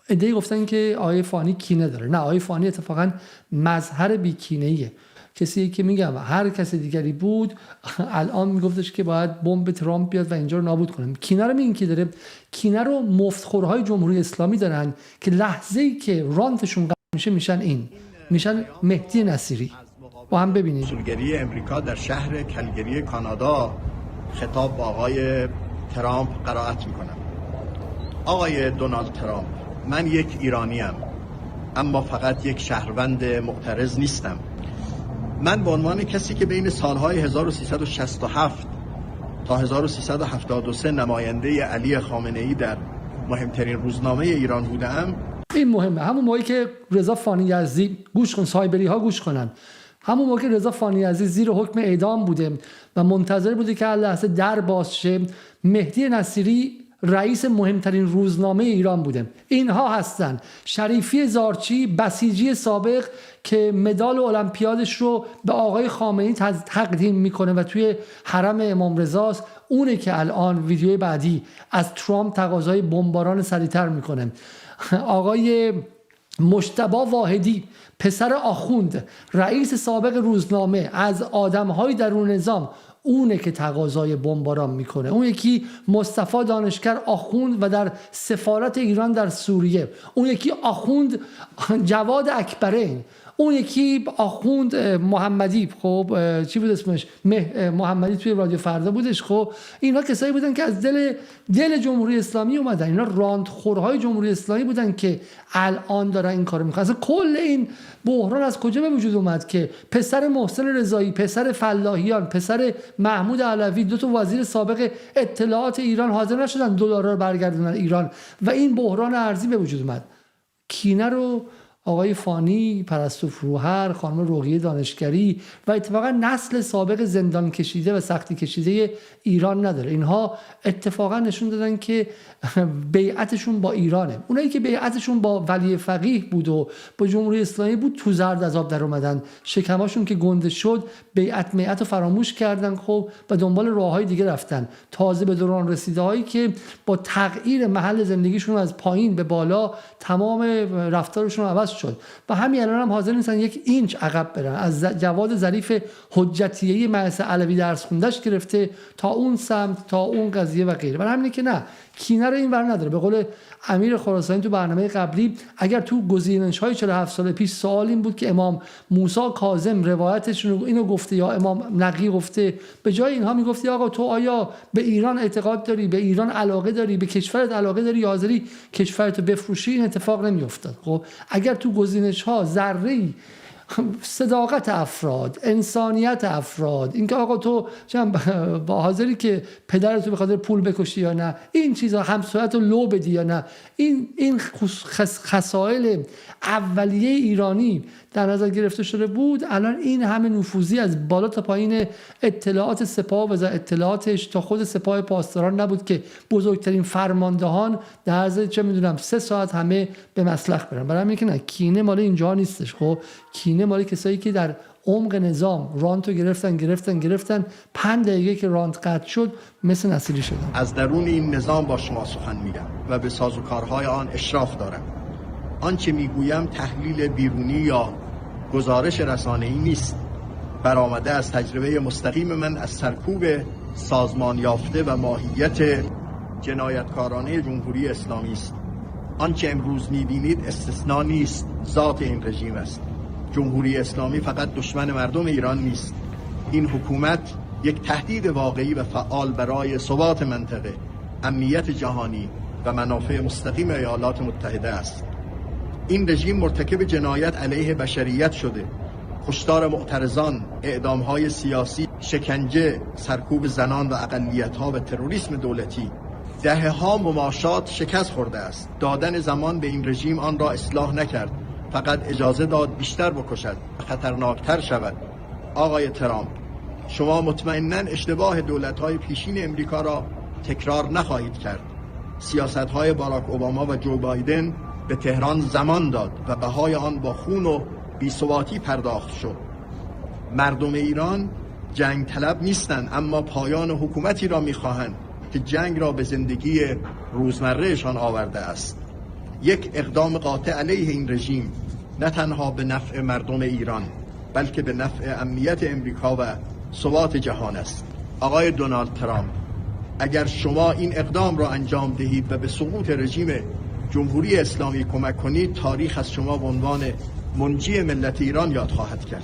ایده گفتن که آقای فانی کینه داره. نه، آقای فانی اتفاقا مظهر بی‌کینه‌ایه. کسی که میگم هر کسی دیگری بود الان میگفتش که باید بمب ترامپ بیاد و اینجا رو نابود کنه. کینه رو میگن کی داره؟ کینه رو مفتخورهای جمهوری اسلامی دارن که لحظه‌ای که رانتشون قطع میشه میشن مهدی نصیری. با هم ببینید. کنسولگری امریکا در شهر کلگری کانادا خطاب با آقای ترامپ قرائت میکنم. آقای دونالد ترامپ، من یک ایرانیم، اما فقط یک شهروند معترض نیستم. من به عنوان کسی که بین سالهای 1367 تا 1373 نماینده علی خامنه‌ای در مهمترین روزنامه ایران بودم. این مهمه. همون موقعی که رضا فانی یزدی، گوش کن، سایبری ها گوش کنن، همون موقع رضا فانی یزدی زیر حکم اعدام بوده و منتظر بوده که هر لحظه در باز شه، مهدی نصیری رئیس مهمترین روزنامه ایران بوده. اینها هستن. شریفی زارچی، بسیجی سابق که مدال المپیادش رو به آقای خامنه‌ای تقدیم میکنه و توی حرم امام رضاست، اونه که الان ویدیوی بعدی از ترامپ تقاضای بمباران سریعتر میکنه. آقای مجتبی واحدی، پسر آخوند، رئیس سابق روزنامه، از آدم‌های درون نظام، اونه که تقاضای بمباران میکنه. اون یکی مصطفی دانشگر آخوند و در سفارت ایران در سوریه، اون یکی آخوند جواد اکبرین، اون یکی آخوند محمدی، خب چی بود اسمش، محمدی توی رادیو فردا بودش. خب اینا کسایی بودن که از دل جمهوری اسلامی اومدن. اینا راندخورهای جمهوری اسلامی بودن که الان دارن این کارو میکنن. اصلا کل این بحران از کجا به وجود اومد که پسر محسن رضایی، پسر فلاحیان، پسر محمود علوی، دو تا وزیر سابق اطلاعات ایران حاضر نشدن دلارا رو برگردونن ایران و این بحران ارزی به وجود اومد. کینه رو آقای فانی، پرستو فروهر، خانم رقیه دانشگری و اتفاقا نسل سابق زندان کشیده و سختی کشیده ایران نداره. اینها اتفاقا نشون دادن که بیعتشون با ایرانه. اونایی که بیعتشون با ولی فقیه بود و با جمهوری اسلامی بود تو زرد از آب در اومدن. شکماشون که گنده شد بیعت رو فراموش کردن، خب و دنبال راههای دیگه رفتن. تازه به دوران رسیده هایی که با تغییر محل زندگیشون از پایین به بالا تمام رفتارشون عوض شد و همین الان هم حاضر نیستن یک اینچ عقب برن. از جواد ظریف حجتیه مدرسه علوی درس خوندش گرفته تا اون سمت، تا اون قضیه و غیره. برای همینه که نه، کینه رو این ور نداره. به قول امیر خراسانی تو برنامه قبلی، اگر تو گزینش‌های 47 سال پیش سوال این بود که امام موسی کاظم روایتشون اینو گفته یا امام نقی گفته، به جای اینها میگفتی آقا تو آیا به ایران اعتقاد داری، به ایران علاقه داری، به کشورت علاقه داری، یا حاضری کشورتو بفروشی، این اتفاق نمیافتاد. خب اگر تو گزینش‌ها ذره‌ای صداقت افراد، انسانیت افراد، اینکه آقا تو با حاضری که پدرتو به خاطر پول بکشی یا نه، این چیزا، همسایه‌تو لو بدی یا نه، این خصایل اولیه ایرانی در نظر گرفته شده بود، الان این همه نفوذی از بالا تا پایین اطلاعات سپاه و اطلاعاتش تا خود سپاه پاسداران نبود که بزرگترین فرماندهان در عرض 3 ساعت همه به مسلخ برن. برای همین که نه، کینه مال اینجا نیستش. خب کینه مال کسایی که در عمق نظام رانتو گرفتن 5 دقیقه که رانت قطع شد مثل نصیری شدن. از درون این نظام با شما سخن میگم و به سازوکارهای آن اشراف دارم. آنچه میگویم تحلیل بیرونی یا گزارش رسانه‌ای نیست، برآمده از تجربه مستقیم من از سرکوب سازمان یافته و ماهیت جنایتکارانه جمهوری اسلامی است. آنچه امروز می‌بینید استثناء نیست، ذات این رژیم است. جمهوری اسلامی فقط دشمن مردم ایران نیست. این حکومت یک تهدید واقعی و فعال برای ثبات منطقه، امنیت جهانی و منافع مستقیم ایالات متحده است. این رژیم مرتکب جنایت علیه بشریت شده کشتار معترضان، اعدام‌های سیاسی، شکنجه، سرکوب زنان و اقلیت‌ها و تروریسم دولتی دهه‌ها مماشات شکست خورده است. دادن زمان به این رژیم آن را اصلاح نکرد، فقط اجازه داد بیشتر بکشد و خطرناکتر شود. آقای ترامپ، شما مطمئناً اشتباه دولت‌های پیشین امریکا را تکرار نخواهید کرد. سیاست‌های باراک اوباما و جو بایدن به تهران زمان داد و بهای آن با خون و بی‌ثباتی پرداخت شد. مردم ایران جنگ طلب نیستند، اما پایان حکومتی را می‌خواهند که جنگ را به زندگی روزمرهشان آورده است. یک اقدام قاطع علیه این رژیم نه تنها به نفع مردم ایران بلکه به نفع امنیت امریکا و ثبات جهان است. آقای دونالد ترامپ، اگر شما این اقدام را انجام دهید و به سقوط رژیم جمهوری اسلامی کمک کنید، تاریخ از شما به عنوان منجی ملت ایران یاد خواهد کرد.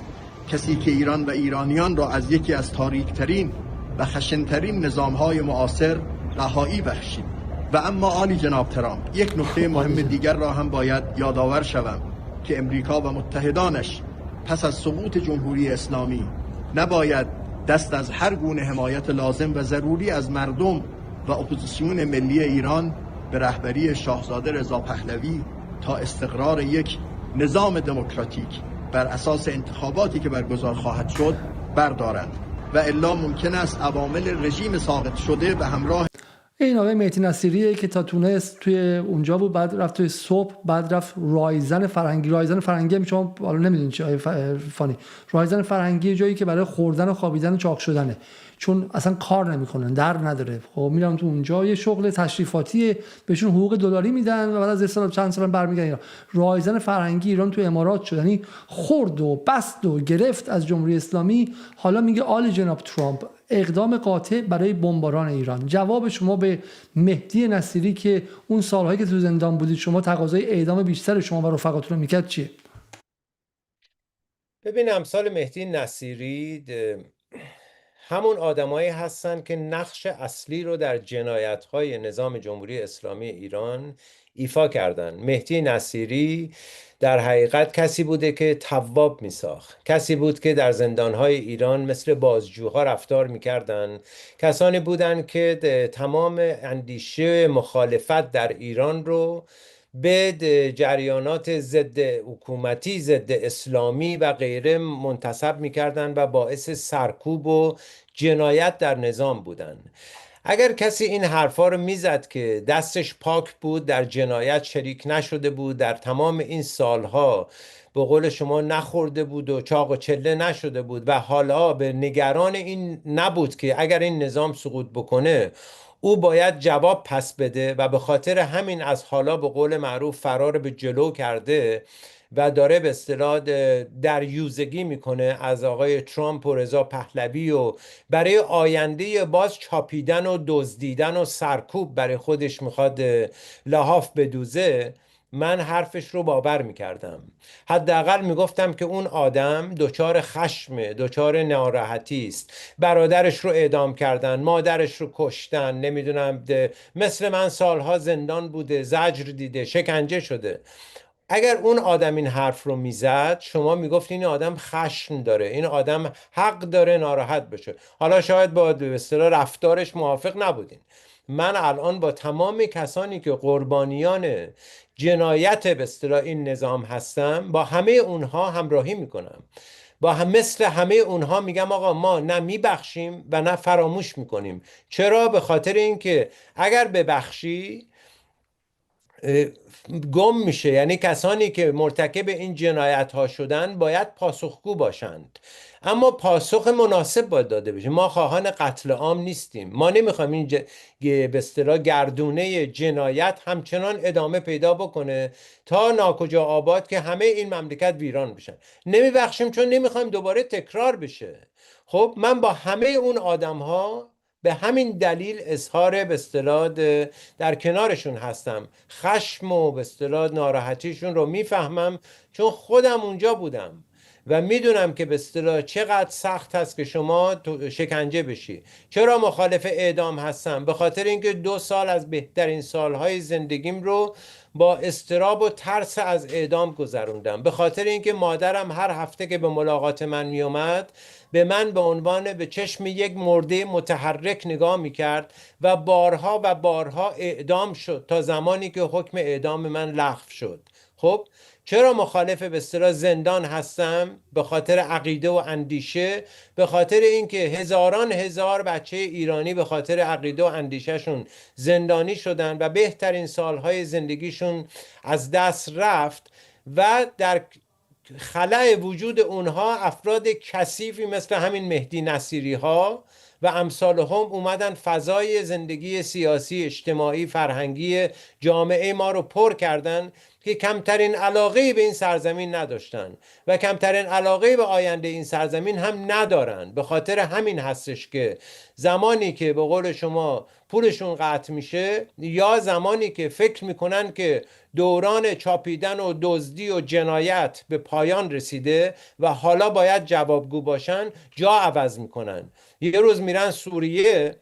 کسی که ایران و ایرانیان را از یکی از تاریک‌ترین و خشن‌ترین نظام‌های معاصر رهایی بخشید. و اما عالی جناب ترامپ، یک نکته مهم دیگر را هم باید یادآور شوم که امریکا و متحدانش پس از سقوط جمهوری اسلامی نباید دست از هر گونه حمایت لازم و ضروری از مردم و اپوزیسیون ملی ایران به رهبری شاهزاده رضا پهلوی تا استقرار یک نظام دموکراتیک بر اساس انتخاباتی که برگزار خواهد شد بردارند و الا ممکن است عوامل رژیم ساقط شده به همراه این آقای مهدی نصیریه که تا تونست توی اونجا بود، بعد رفت توی صبح، بعد رفت رایزن فرهنگی. رایزن فرهنگی هم شما حالا نمیدونید چی آقای فانی. رایزن فرهنگی جایی که برای خوردن و خوابیدن و چاق شدنه، چون اصلا کار نمیکنن، در نداره. خب میرن تو اونجا، یه شغل تشریفاتیه، بهشون حقوق دلاری میدن و بعد از سال چند سال برمیگردن ایران. رایزن فرهنگی ایران تو امارات شد، یعنی خورد و بست و گرفت از جمهوری اسلامی. حالا میگه آل جناب ترامپ اقدام قاطع برای بمباران ایران. جواب شما به مهدی نصیری که اون سالهایی که تو زندان بودید شما تقاضای اعدام بیشتر شما و رفقاتون رو میکرد چیه؟ ببین، امثال مهدی نصیری همون آدمایی هستن که نقش اصلی رو در جنایت‌های نظام جمهوری اسلامی ایران ایفا کردن. مهدی نصیری در حقیقت کسی بوده که تواب میساخت، کسی بود که در زندان‌های ایران مثل بازجوها رفتار میکردن، کسانی بودن که تمام اندیشه مخالفت در ایران رو به جریانات ضد حکومتی، ضد اسلامی و غیره منتسب میکردن و باعث سرکوب و جنایت در نظام بودن. اگر کسی این حرفا رو میزد که دستش پاک بود، در جنایت شریک نشده بود، در تمام این سالها به قول شما نخورده بود و چاق و چله نشده بود و حالا به نگران این نبود که اگر این نظام سقوط بکنه او باید جواب پس بده و به خاطر همین از حالا به قول معروف فرار به جلو کرده و داره به اصطلاح دریوزگی میکنه از آقای ترامپ و رضا پهلوی و برای آینده باز چاپیدن و دزدیدن و سرکوب برای خودش میخواد لحاف بدوزه، من حرفش رو باور میکردم. حداقل میگفتم که اون آدم دچار خشم، دچار ناراحتی است. برادرش رو اعدام کردن، مادرش رو کشتن، نمیدونم مثل من سالها زندان بوده، زجر دیده، شکنجه شده. اگر اون آدم این حرف رو میزد شما میگفت این آدم خشم داره، این آدم حق داره ناراحت بشه. حالا شاید با به اصطلاح رفتارش موافق نبودین. من الان با تمام کسانی که قربانیان جنایت به اصطلاح این نظام هستم با همه اونها همراهی میکنم، با مثل همه اونها میگم آقا ما نه میبخشیم و نه فراموش میکنیم. چرا؟ به خاطر اینکه اگر ببخشی گم میشه، یعنی کسانی که مرتکب این جنایت ها شدن باید پاسخگو باشند، اما پاسخ مناسب باید داده بشه. ما خواهان قتل عام نیستیم، ما نمیخوایم این به اصطلاح گردونه جنایت همچنان ادامه پیدا بکنه تا ناکجا آباد که همه این مملکت ویران بشن. نمیبخشیم چون نمیخوایم دوباره تکرار بشه. خب من با همه اون آدم ها به همین دلیل اظهار به اصطلاح در کنارشون هستم. خشم و به اصطلاح ناراحتیشون رو میفهمم چون خودم اونجا بودم و میدونم که به اصطلاح چقدر سخت هست که شما شکنجه بشی. چرا مخالف اعدام هستم؟ به خاطر اینکه 2 سال از بهترین سالهای زندگیم رو با اضطراب و ترس از اعدام گذروندم. به خاطر اینکه مادرم هر هفته که به ملاقات من میومد به من به عنوان به چشم یک مرده متحرک نگاه میکرد و بارها و بارها اعدام شد تا زمانی که حکم اعدام من لغو شد. خب چرا مخالف به اصطلاح زندان هستم؟ به خاطر عقیده و اندیشه، به خاطر اینکه هزاران هزار بچه ایرانی به خاطر عقیده و اندیشهشون زندانی شدن و بهترین سالهای زندگیشون از دست رفت و در خلأ وجود اونها افراد کثیفی مثل همین مهدی نصیری ها و امثال هم اومدن فضای زندگی سیاسی، اجتماعی، فرهنگی جامعه ما رو پر کردن که کمترین علاقه به این سرزمین نداشتن و کمترین علاقه به آینده این سرزمین هم ندارن. به خاطر همین هستش که زمانی که به قول شما پولشون قطع میشه یا زمانی که فکر میکنن که دوران چاپیدن و دزدی و جنایت به پایان رسیده و حالا باید جوابگو باشن، جا عوض میکنن. یه روز میرن سوریه،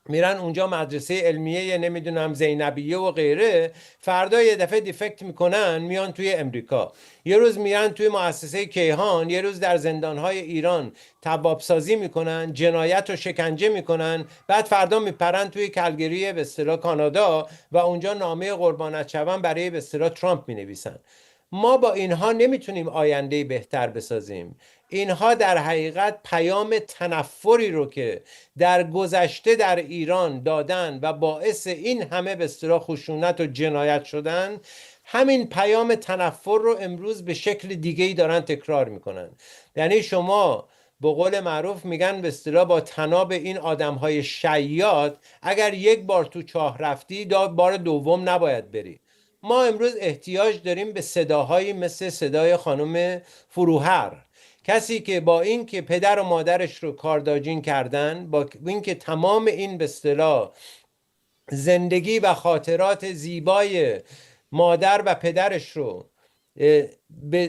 میرن اونجا مدرسه علمیه نمیدونم زینبیه و غیره، فردا یه دفعه دیفکت میکنن میان توی امریکا. یه روز میرن توی مؤسسه کیهان، یه روز در زندانهای ایران تبابسازی میکنن، جنایت و شکنجه میکنن، بعد فردا میپرن توی کلگری به اصطلاح کانادا و اونجا نامه قربانت شوم برای به اصطلاح ترامپ مینویسن. ما با اینها نمیتونیم آینده بهتر بسازیم. اینها در حقیقت پیام تنفری رو که در گذشته در ایران دادن و باعث این همه به اصطلاح خشونت و جنایت شدن، همین پیام تنفر رو امروز به شکل دیگه‌ای دارن تکرار میکنن. یعنی شما به قول معروف میگن به اصطلاح با طناب این آدم‌های شیاد اگر یک بار تو چاه رفتی بار دوم نباید بری. ما امروز احتیاج داریم به صداهایی مثل صدای خانم فروهر، کسی که با این که پدر و مادرش رو کارداجین کردن، با این که تمام این به اصطلاح زندگی و خاطرات زیبای مادر و پدرش رو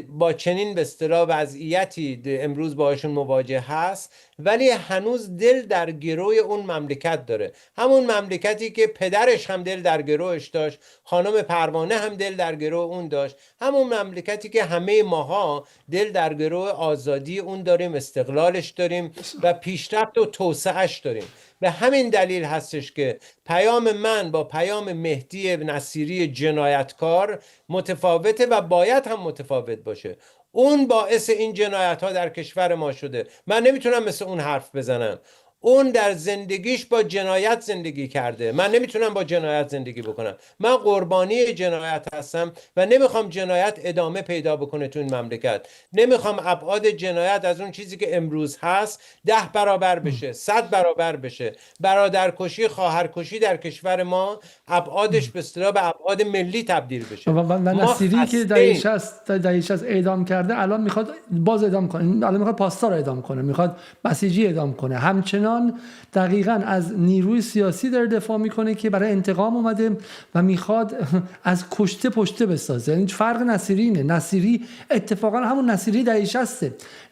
با چنین به اصطلاح وضعیتی امروز باشون مواجه هست، ولی هنوز دل در گروه اون مملکت داره. همون مملکتی که پدرش هم دل در گروهش داشت، خانم پروانه هم دل در گروه اون داشت، همون مملکتی که همه ماها دل در گروه آزادی اون داریم، استقلالش داریم و پیشرفت و توسعهش داریم. به همین دلیل هستش که پیام من با پیام مهدی نصیری جنایتکار متفاوته و باید هم متفاوت باشه. اون باعث این جنایت ها در کشور ما شده. من نمیتونم مثل اون حرف بزنم. اون در زندگیش با جنایت زندگی کرده، من نمیتونم با جنایت زندگی بکنم. من قربانی جنایت هستم و نمیخوام جنایت ادامه پیدا بکنه تو این مملکت. نمیخوام ابعاد جنایت از اون چیزی که امروز هست 10 برابر بشه، 100 برابر بشه. برادرکشی، خواهرکشی در کشور ما ابعادش به اصطلاح به ابعاد ملی تبدیل بشه. و نصیری که دهه 60 اعدام کرده الان میخواد باز اعدام کنه، الان میخواد پاستا رو اعدام کنه، میخواد بسیجی اعدام کنه. همچنان دقیقاً از نیروی سیاسی داره دفاع میکنه که برای انتقام اومده و میخواد از کشته پشته بسازه. یعنی فرق نصیری اینه. نصیری اتفاقا همون نصیری دهه 60،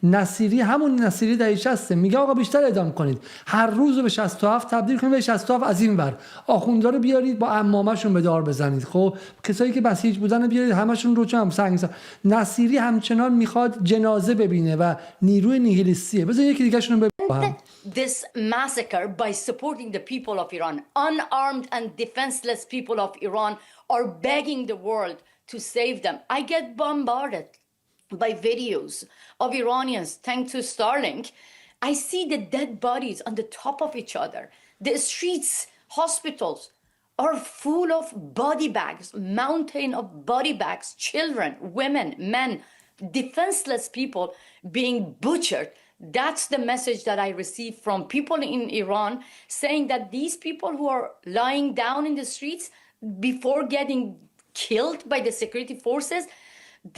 نصیری همون نصیری دهه 60 میگه آقا بیشتر اعدام کنید، هر روز رو به 67 تبدیل کنید به 67 از این ور، آخوندا رو بیارید با عمامه‌شون به دار بزنید، خب کسایی که بسیج بودن رو بیارید همشون رو چم سنگ. نصیری همچنان میخواد جنازه ببینه و نیروی نیهیلیستیه. بذار یکی دیگه شون ببینیم. This massacre by supporting the people of Iran. Unarmed and defenseless people of Iran are begging the world to save them. I get bombarded by videos of Iranians, thanks to Starlink. I see the dead bodies on the top of each other. The streets, hospitals are full of body bags, mountain of body bags, children, women, men, defenseless people being butchered. That's the message that I receive from people in Iran, saying that these people who are lying down in the streets before getting killed by the security forces,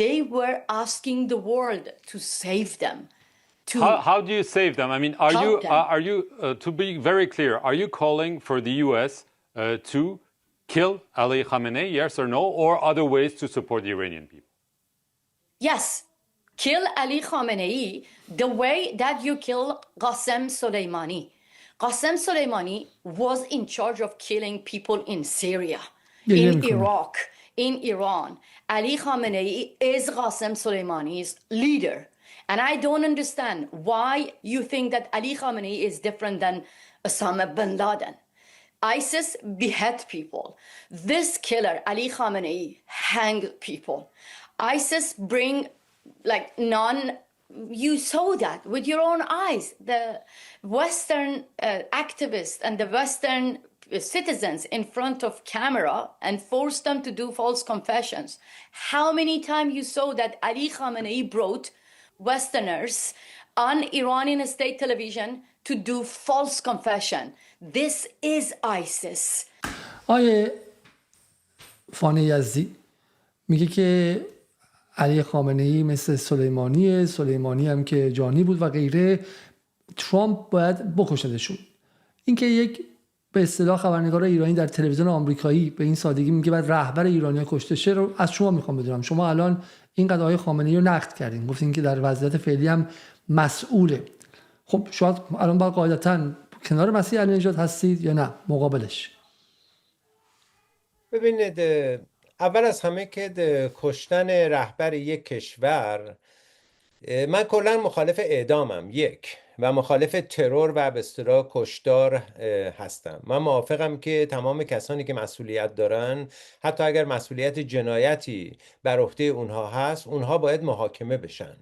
they were asking the world to save them. How do you save them? I mean, are you to be very clear, are you calling for the U.S. To kill Ali Khamenei, yes or no, or other ways to support the Iranian people? Yes. kill Ali Khamenei the way that you kill Qasem Soleimani. Qasem Soleimani was in charge of killing people in Syria, in Iraq, in Iran. Ali Khamenei is Qasem Soleimani's leader. And I don't understand why you think that Ali Khamenei is different than Osama bin Laden. ISIS behead people. This killer, Ali Khamenei, hang people. ISIS bring you saw that with your own eyes. The Western activists and the Western citizens in front of camera and forced them to do false confessions. How many times you saw that Ali Khamenei brought Westerners on Iranian state television to do false confession? This is ISIS. آیه فانی یزدی میگه که علی خامنه‌ای مثل سلیمانی هم که جانی بود و غیره، ترامپ باید بکشدشون. اینکه یک به اصطلاح خبرنگار ایرانی در تلویزیون آمریکایی به این سادگی میگه بعد رهبر ایرانی کشته شه رو از شما میخوام بدونم. شما الان اینقدر آقای خامنه‌ای رو نقد کردین، گفتین که در وضعیت فعلی هم مسئوله. خب شاید الان با قاعدتاً کنار مسیح علی نژاد هستید یا نه مقابلش؟ ببینید، اول از همه که کشتن رهبر یک کشور، من کلا مخالف اعدامم و مخالف ترور و به اصطلاح کشتار هستم. من موافقم که تمام کسانی که مسئولیت دارن، حتی اگر مسئولیت جنایتی بر عهده اونها هست، اونها باید محاکمه بشن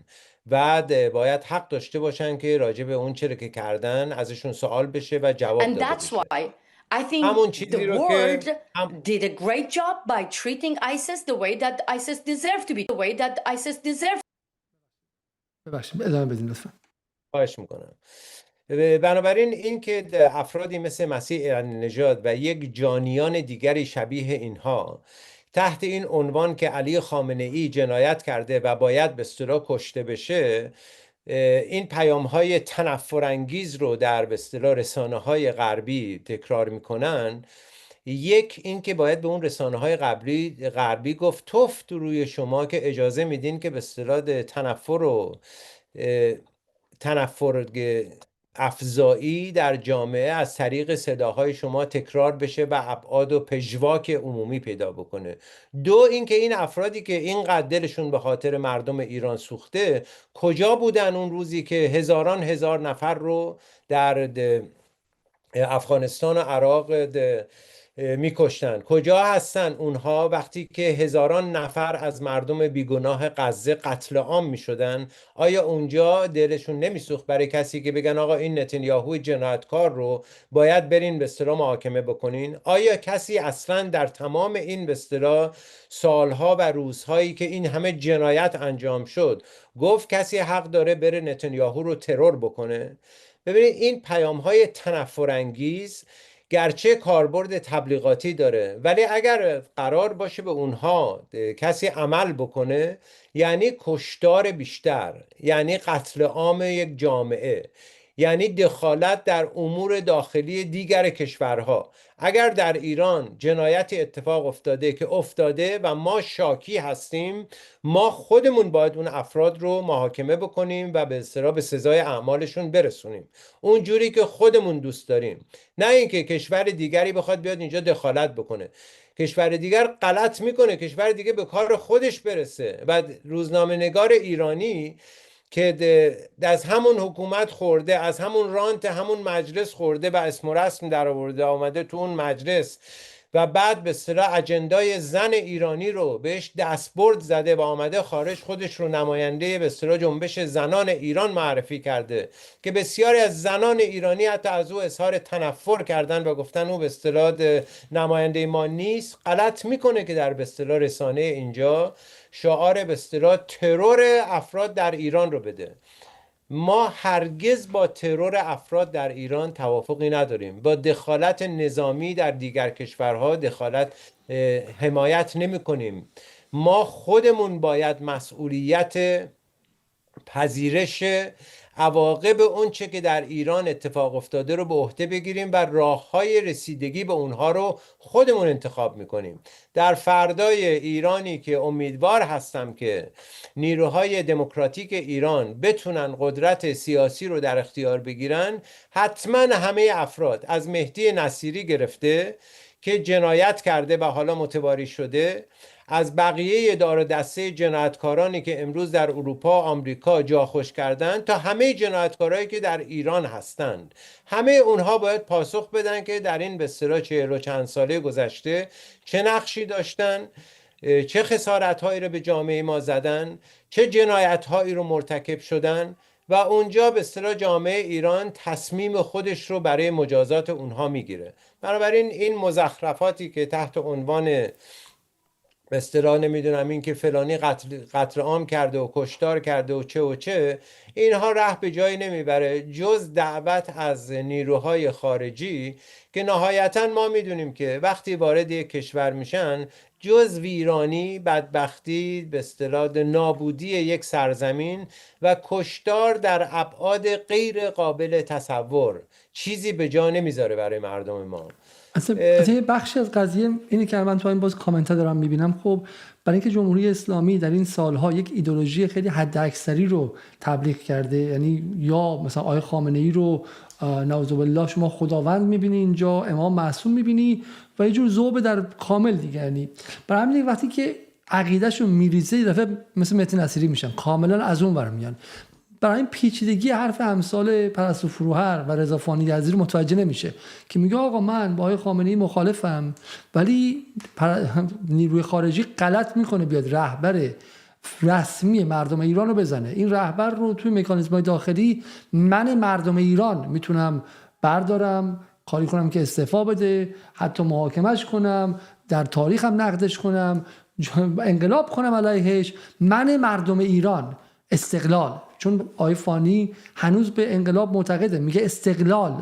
و باید حق داشته باشن که راجع به اون چیزی که کردن ازشون سوال بشه و جواب داده بشه. And that's why I think the world did a great job by treating ISIS the way that ISIS deserved to be, the way that ISIS deserved. ببخشید ادامه بدین لطفا. خواهش میکنم. بنابراین این که افرادی مثل مسیح نژاد و یک جانیان دیگری شبیه اینها تحت این عنوان که علی خامنه‌ای جنایت کرده و باید به اصطلاح کشته بشه، این پیام‌های تنفرانگیز رو در به اصطلاح رسانه‌های غربی تکرار میکنن. یک این که باید به اون رسانه‌های غربی گفت توف روی شما که اجازه میدین که به اصطلاح تنفر افزایی در جامعه از طریق صداهای شما تکرار بشه و ابعاد و پژواک عمومی پیدا بکنه. دو اینکه این افرادی که اینقدر دلشون به خاطر مردم ایران سوخته کجا بودن اون روزی که هزار نفر رو در افغانستان و عراق میکشتن؟ کجا هستن اونها وقتی که هزاران نفر از مردم بیگناه غزه قتل عام میشدن؟ آیا اونجا دلشون نمیسوخت برای کسی که بگن آقا این نتانیاهو جنایتکار رو باید برین به اصطلاح محاکمه بکنین؟ آیا کسی اصلا در تمام این به اصطلاح سالها و روزهایی که این همه جنایت انجام شد گفت کسی حق داره بره نتانیاهو رو ترور بکنه؟ ببینید این پیام‌های تنفرانگیز گرچه کاربرد تبلیغاتی داره، ولی اگر قرار باشه به اونها کسی عمل بکنه، یعنی کشتار بیشتر، یعنی قتل عام یک جامعه، یعنی دخالت در امور داخلی دیگر کشورها. اگر در ایران جنایتی اتفاق افتاده که افتاده و ما شاکی هستیم، ما خودمون باید اون افراد رو محاکمه بکنیم و به اصطلاح به سزای اعمالشون برسونیم اونجوری که خودمون دوست داریم، نه اینکه کشور دیگری بخواد بیاد اینجا دخالت بکنه. کشور دیگر غلط میکنه، کشور دیگه به کار خودش برسه. و روزنامه‌نگار ایرانی که از همون حکومت خورده، از همون رانت همون مجلس خورده و اسم و رسم در آورده آمده تو اون مجلس و بعد به اصطلاح اجندای زن ایرانی رو بهش دستبرد زده و آمده خارج خودش رو نماینده به اصطلاح جنبش زنان ایران معرفی کرده که بسیاری از زنان ایرانی حتی از او اظهار تنفر کردن و گفتن او به اصطلاح نماینده ما نیست. غلط میکنه که در به اصطلاح رسانه اینجا شعار به اصطلاح ترور افراد در ایران رو بده. ما هرگز با ترور افراد در ایران توافقی نداریم. با دخالت نظامی در دیگر کشورها حمایت نمی کنیم. ما خودمون باید مسئولیت پذیرش عواقب اون چه که در ایران اتفاق افتاده رو به عهده بگیریم و راههای رسیدگی به اونها رو خودمون انتخاب میکنیم. در فردای ایرانی که امیدوار هستم که نیروهای دموکراتیک ایران بتونن قدرت سیاسی رو در اختیار بگیرن، حتما همه افراد از مهدی نصیری گرفته که جنایت کرده و حالا متواری شده، از بقیه دار و دسته جنایتکارانی که امروز در اروپا و آمریکا جا خوش کردن تا همه جنایتکارایی که در ایران هستند، همه اونها باید پاسخ بدن که در این به اصطلاح 40 و چند ساله گذشته چه نقشی داشتن، چه خسارت‌هایی رو به جامعه ما زدن، چه جنایت‌هایی رو مرتکب شدن و اونجا به اصطلاح جامعه ایران تصمیم خودش رو برای مجازات اونها میگیره. بنابراین این مزخرفاتی که تحت عنوان به اصطلاح نمیدونم این که فلانی قتل عام کرده و کشتار کرده و چه اینها ره به جایی نمیبره جز دعوت از نیروهای خارجی که نهایتا ما میدونیم که وقتی وارد یک کشور میشن جز ویرانی، بدبختی، به اصطلاح نابودی یک سرزمین و کشتار در ابعاد غیر قابل تصور چیزی به جا نمیذاره برای مردم ما. اصلا یه بخشی از قضیه اینه که من تو این باز کامنت ها دارم میبینم. خب برای اینکه جمهوری اسلامی در این سالها یک ایدئولوژی خیلی حداکثری رو تبلیغ کرده، یعنی یا مثلا آقای خامنه ای رو نعوذ بالله شما خداوند میبینی، اینجا امام معصوم میبینی و یه جور ذوب در کامل دیگه. یعنی برای همین وقتی که عقیدهشون میریزه یه دفعه مثل مهدی نصیری میشن، کاملا از اون ور میان. برای این پیچیدگی حرف امثال پرستو فروهر و رضا فانی یزدی متوجه نمیشه که میگه آقا من با آقای خامنه‌ای مخالفم، ولی نیروی خارجی غلط میکنه بیاد رهبر رسمی مردم ایران رو بزنه. این رهبر رو توی مکانیزم‌های داخلی من مردم ایران میتونم بردارم، کاری کنم که استعفا بده، حتی محاکمش کنم، در تاریخم نقدش کنم، انقلاب کنم علیهش. من مردم ایران، استقلال. چون آقای فانی هنوز به انقلاب معتقده، میگه استقلال،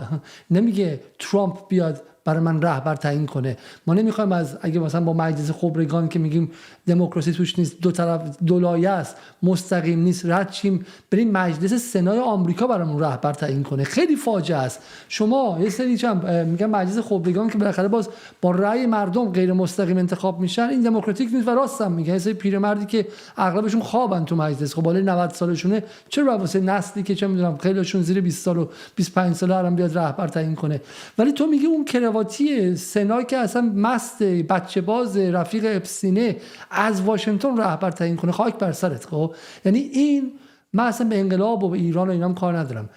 نمیگه ترامپ بیاد برای من رهبر تعیین کنه. ما نمیخوایم از اگه مثلا با مجلس خبرگان که میگیم دموکراسی توش نیست، دو طرف دولایه است، مستقیم نیست، رد شیم بریم مجلس سنای آمریکا برامون رهبر تعیین کنه. خیلی فاجعه است. شما یه سری میگن مجلس خبرگان که بالاخره باز با رأی مردم غیر مستقیم انتخاب میشن، این دموکراتیک نیست. و راستم میگه، یه سری پیرمردی که اغلبشون خوابن تو مجلس، خب بالای 90 سالشونه، چرا واسه نسلی که چه میدونم خیلیشون زیر 20 سال و 25 ساله الان بیاد رهبر تعیین کنه؟ ولی تو میگی اون کرواتی سنا که اصلا مست بچه باز رفیق اپسینه از واشنگتن رهبر تعیین کنه، خاک بر سرت. خب یعنی این، من اصلا به انقلاب و به ایران و اینام کار ندارم.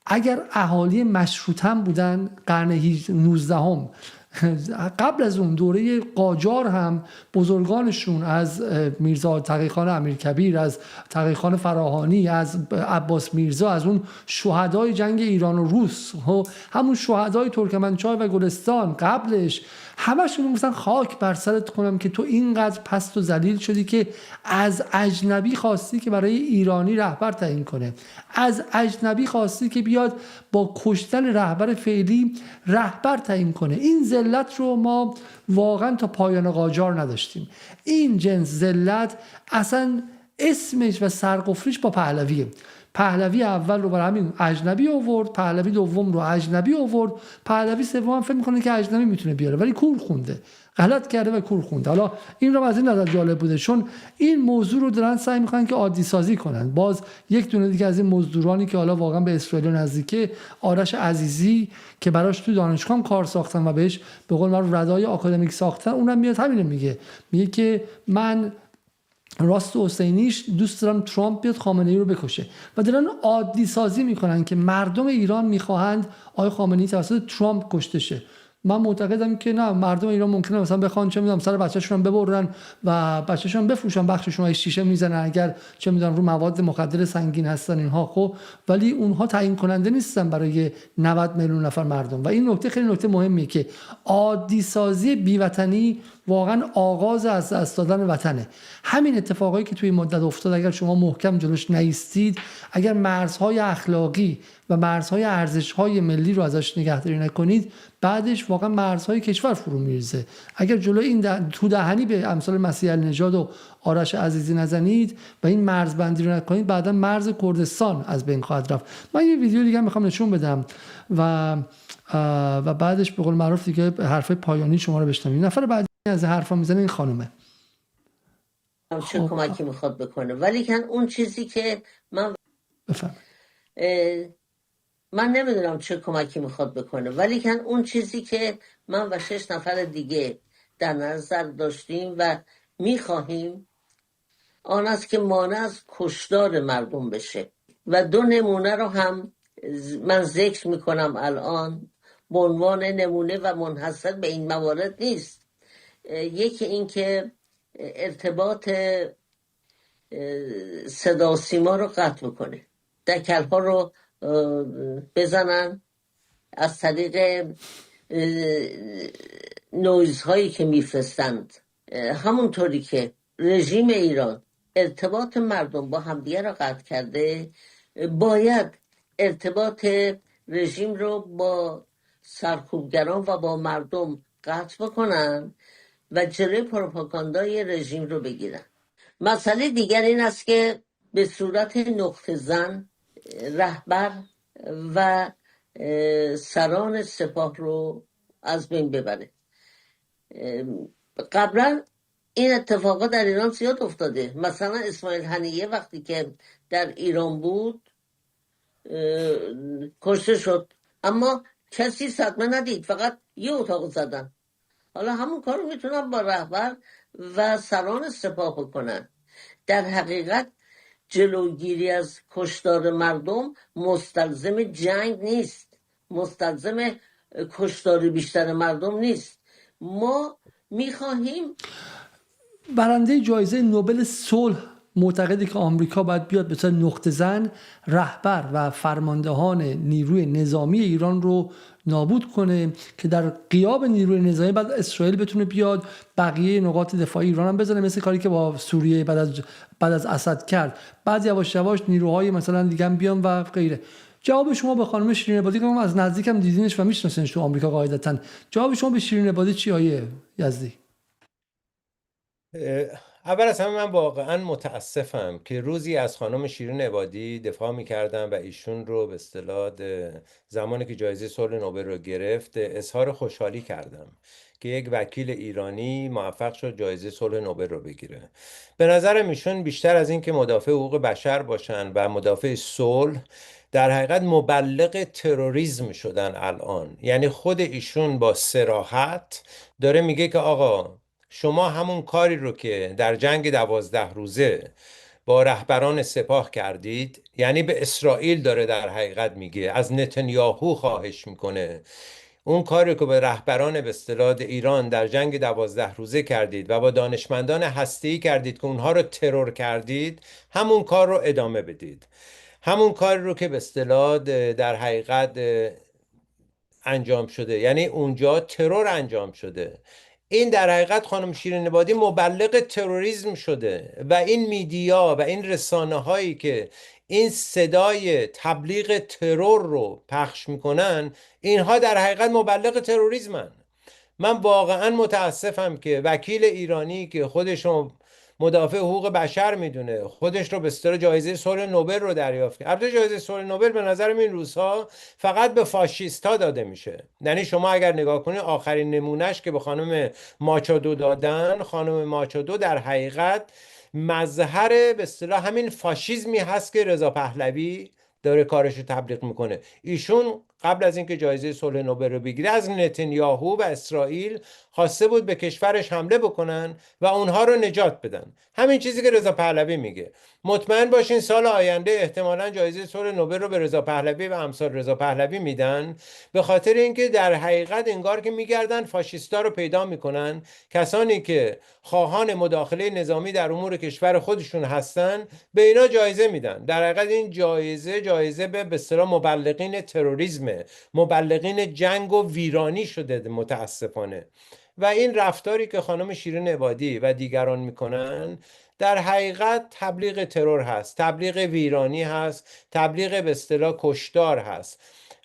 اگر اهالی مشروطه بودن قرن 19 قبل از اون دوره قاجار هم بزرگانشون از میرزا تقی‌خان امیرکبیر، از تقی‌خان فراهانی، از عباس میرزا، از اون شهدای جنگ ایران و روس، همون شهدای ترکمنچای و گلستان قبلش، همشون میگفتن خاک بر سرت کنم که تو اینقدر پست و ذلیل شدی که از اجنبی خواستی که برای ایرانی رهبر تعیین کنه، از اجنبی خواستی که بیاد با کشتن رهبر فعلی رهبر تعیین کنه. این ذلت رو ما واقعا تا پایان قاجار نداشتیم. این جنس ذلت اصلا اسمش و سرقفلیش با پهلویه. پهلوی اول رو برای همین اجنبی آورد، پهلوی دوم رو اجنبی آورد، پهلوی سوم هم فکر میکنه که اجنبی میتونه بیاره، ولی کور خونده، غلط کرده و کور خونده. حالا این رو از این نظر جالب بوده چون این موضوع رو دارن سعی میکنن که عادی سازی کنن. باز یک دونه دیگه از این مزدورانی که حالا واقعا به اسرائیل نزدیکه، آرش عزیزی که براش تو دانشگاه کار ساختن و بهش به قول من ردای آکادمیک ساختن، اونم میاد همین میگه که من راست حسینیش دوست دارم ترامپ بیاد خامنه‌ای رو بکشه و دارن عادی سازی میکنن که مردم ایران میخواهند آقای خامنه‌ای توسط ترامپ کشته شه. من معتقدم که نه، مردم ایران ممکنه مثلا بخوان چه میدونم سر بچه‌شون ببرن و بچه‌شون بفروشن، بخششون از شیشه میزنن اگر چه میدونم رو مواد مخدر سنگین هستن اینها، خب ولی اونها تعیین کننده نیستن برای 90 میلیون نفر مردم. و این نکته خیلی نکته مهمیه که عادی سازی بی‌وطنی واقعا آغاز از دست دادن وطنه. همین اتفاقایی که توی مدت افتاد اگر شما محکم جلوش نایستید، اگر مرزهای اخلاقی و مرزهای ارزش‌های ملی رو ازش نگهداری نکنید، بعدش واقعا مرزهای کشور فرو میریزه. اگر جلو این تو دهنی به امثال مسیح النژاد و آرش عزیزی نزنید و این مرزبندی رو نکنید، بعدا مرز کردستان از بین خواهد رفت. من یه ویدیو دیگه میخوام نشون بدم و بعدش به قول معروف دیگه حرف پایانی شما رو بشنویم. نفر بعدی از حرفا میزنه این خانومه. چه کمکی میخواد بکنه، ولی کن اون چیزی که من بفهم. من نمیدونم چه کمکی میخواد بکنه، ولی کن اون چیزی که من و 6 نفر دیگه در نظر داشتیم و میخواهیم آن است که مانع از کشتار مردم بشه. و 2 نمونه رو هم من ذکر میکنم الان به عنوان نمونه و منحصر به این موارد نیست. یکی این که ارتباط صدا سیما رو قطع بکنه، دکل‌ها رو بزنن از طریق نویزهایی که میفرستند. همونطوری که رژیم ایران ارتباط مردم با همدیگه رو قطع کرده، باید ارتباط رژیم رو با سرکوبگران و با مردم قطع بکنن و جلوی پروپاگاندای رژیم رو بگیرن. مسئله دیگر این است که به صورت نقطه زن رهبر و سران سپاه رو از بین ببره. قبلا این اتفاقات در ایران زیاد افتاده. مثلا اسماعیل هنیه وقتی که در ایران بود کشته شد، اما کسی صدمه ندید، فقط یه اتاق زدن. حالا همون کار رو میتونن با رهبر و سران سپاه بکنن. در حقیقت جلوگیری از کشتار مردم مستلزم جنگ نیست، مستلزم کشتار بیشتر مردم نیست. ما میخواهیم برنده جایزه نوبل صلح معتقده که آمریکا باید بیاد به صورت نقطه زن رهبر و فرماندهان نیروی نظامی ایران رو نابود کنه که در غیاب نیروی نظامی بعد اسرائیل بتونه بیاد بقیه نقاط دفاعی ایران هم بزنه، مثل کاری که با سوریه بعد از اسد کرد. بعد یواش یواش نیروهای مثلا دیگه هم بیان و غیره. جواب شما به خانم شیرین عبادی که از نزدیکم دیدینش و میشناسنش تو آمریکا قاعدتاً، جواب شما به شیرین عبادی چی آیه یزدی؟ اول از همه من واقعا متاسفم که روزی از خانم شیرین عبادی دفاع میکردم و ایشون رو به اصطلاح زمانی که جایزه صلح نوبل رو گرفت اظهار خوشحالی کردم که یک وکیل ایرانی موفق شد جایزه صلح نوبل رو بگیره. به نظرم ایشون بیشتر از این که مدافع حقوق بشر باشن و مدافع صلح، در حقیقت مبلغ تروریسم شدن الان. یعنی خود ایشون با صراحت داره میگه که آقا شما همون کاری رو که در جنگ 12 روزه با رهبران سپاه کردید، یعنی به اسرائیل داره در حقیقت میگه، از نتانیاهو خواهش میکنه، اون کاری که به رهبران به اصطلاح ایران در جنگ 12 روزه کردید و با دانشمندان هسته‌ای کردید که اونها رو ترور کردید، همون کار رو ادامه بدید. همون کاری رو که به اصطلاح در حقیقت انجام شده، یعنی اونجا ترور انجام شده. این در حقیقت خانم شیرین عبادی مبلغ تروریسم شده و این میدیا و این رسانه هایی که این صدای تبلیغ ترور رو پخش میکنن، اینها در حقیقت مبلغ تروریسمن. من واقعا متاسفم که وکیل ایرانی که خودش رو مدافع حقوق بشر میدونه، خودش رو به اصطلاح جایزه صلح نوبل رو دریافت کرد. البته جایزه صلح نوبل به نظر من این روزها فقط به فاشیستا داده میشه. یعنی شما اگر نگاه کنید آخرین نمونهش که به خانم ماچادو دادن، خانم ماچادو در حقیقت مظهر به اصطلاح همین فاشیزمی هست که رضا پهلوی داره کارش رو تبلیغ میکنه. ایشون قبل از اینکه جایزه صلح نوبل رو بگیره از نتانیاهو و اسرائیل خواسته بود به کشورش حمله بکنن و اونها رو نجات بدن. همین چیزی که رضا پهلوی میگه. مطمئن باشین سال آینده احتمالاً جایزه صلح نوبل رو به رضا پهلوی و امثال رضا پهلوی میدن، به خاطر اینکه در حقیقت انگار که میگردن فاشیستا رو پیدا میکنن، کسانی که خواهان مداخله نظامی در امور کشور خودشون هستن به اینا جایزه میدن. در حقیقت این جایزه به اصطلاح مبلغین تروریسم، مبلغین جنگ و ویرانی شده متاسفانه. و این رفتاری که خانم شیرین عبادی و دیگران میکنن در حقیقت تبلیغ ترور هست، تبلیغ ویرانی هست، تبلیغ به اصطلاح کشتار هست.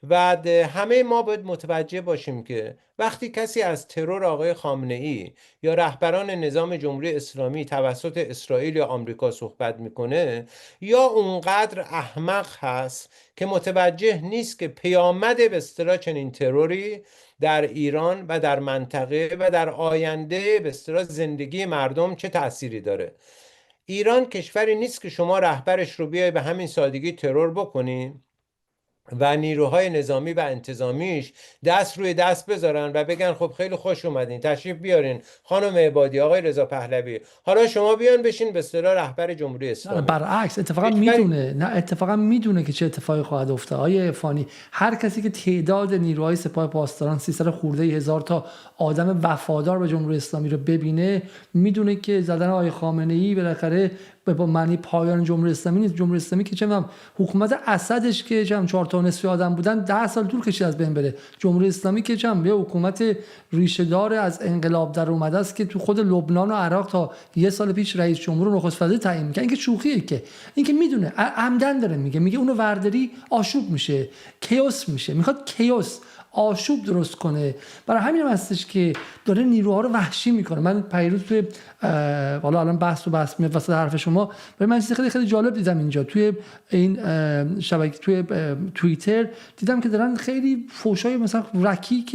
و همه ما باید متوجه باشیم که وقتی کسی از ترور آقای خامنه‌ای یا رهبران نظام جمهوری اسلامی توسط اسرائیل یا آمریکا صحبت میکنه، یا اونقدر احمق هست که متوجه نیست که پیامد به اصطلاح چنین تروری در ایران و در منطقه و در آینده به اصطلاح زندگی مردم چه تأثیری داره. ایران کشوری نیست که شما رهبرش رو بیای به همین سادگی ترور بکنین و نیروهای نظامی و انتظامیش دست روی دست بذارن و بگن خب خیلی خوش اومدین، تشریف بیارین خانم عبادی، آقای رضا پهلوی، حالا شما بیان بشین به اصطلاح رهبر جمهوری اسلامی. برعکس اتفاقا میدونه که چه اتفاقی خواهد افتاد. آیه فانی، هر کسی که تعداد نیروهای سپاه پاسداران 300 خورده هزار تا آدم وفادار به جمهوری اسلامی رو ببینه، میدونه که زدن آقای خامنه‌ای بالاخره به معنی پایان جمهوری اسلامی نیست. جمهوری اسلامی که چه حکومت اسدش که چه 4 تا نصف آدم بودن 10 سال طول کشید از بین بره. جمهوری اسلامی که چه یه حکومت ریشه دار از انقلاب در اومده است که تو خود لبنان و عراق تا یه سال پیش رئیس جمهور و نخست وزیر تعیین می‌کنه. این که شوخیه، که این که میدونه عمدن داره میگه اونو ورداری آشوب میشه، کیوس میشه، میخواد کیوس آشوب درست کنه. برای همین هم هستش که داره نیروها رو وحشی میکنه. من پیروز توی والا الان بحث میاد وسط حرف شما، ولی من چیز خیلی خیلی جالب دیدم اینجا توی این شبکه، توی توییتر دیدم که دارن خیلی فوشای مثلا رکی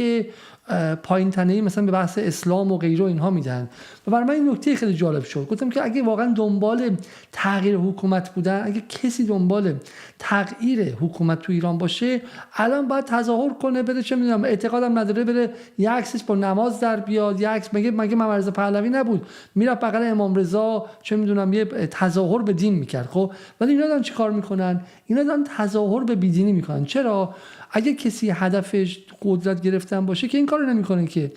پایین تنه‌ای مثلا به بحث اسلام و غیره اینها میدن و برای من این نکته خیلی جالب شد. گفتم که اگه واقعا دنبال تغییر حکومت بودن، اگه کسی دنبال تغییر حکومت تو ایران باشه، الان باید تظاهر کنه، بره چه میدونم اعتقادم نداره بره یه عکسش با نماز در بیاد، یه عکس مگه محمد رضا پهلوی نبود میره بغل امام رضا چه میدونم یه تظاهر به دین میکرد. خب ولی اینا دارن چیکار میکنن؟ اینا دارن تظاهر به بیدینی میکنن. چرا؟ اگه کسی هدفش قدرت گرفتن باشه که این کارو نمیکنه. که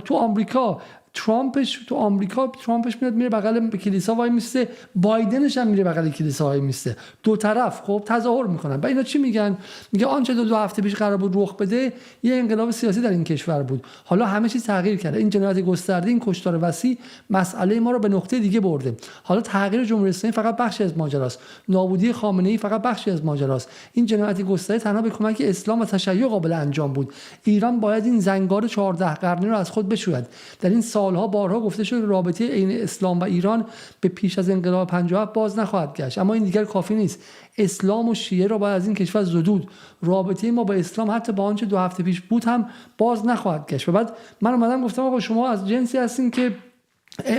تو آمریکا ترامپش میره بغل کلیسا وای میسته، بایدنش هم میره بغل کلیسا وای میسته، دو طرف خب تظاهر میکنن. و اینا چی میگن؟ میگه آنچه دو هفته پیش قرار بود رخ بده یه انقلاب سیاسی در این کشور بود، حالا همه چیز تغییر کرده، این جنایت گسترده، این کشتار وسیع مسئله ما رو به نقطه دیگه برده. حالا تغییر جمهوری اسلامی فقط بخشی از ماجراست، نابودی خامنه‌ای فقط بخشی از ماجراست. این جنایت گسترده تنها به کمک اسلام و تشیع قابل انجام بود. ایران باید این زنگار 14 قرنی رو از خود بشوید. در این سالها بارها گفته شد رابطه بین اسلام و ایران به پیش از انقلاب 57 باز نخواهد گشت، اما این دیگر کافی نیست. اسلام و شیعه را باید از این کشور زدود. رابطه ما با اسلام حتی با آنچه 2 هفته پیش بود هم باز نخواهد گشت. و بعد من اومدم گفتم آقا شما از جنسی هستین که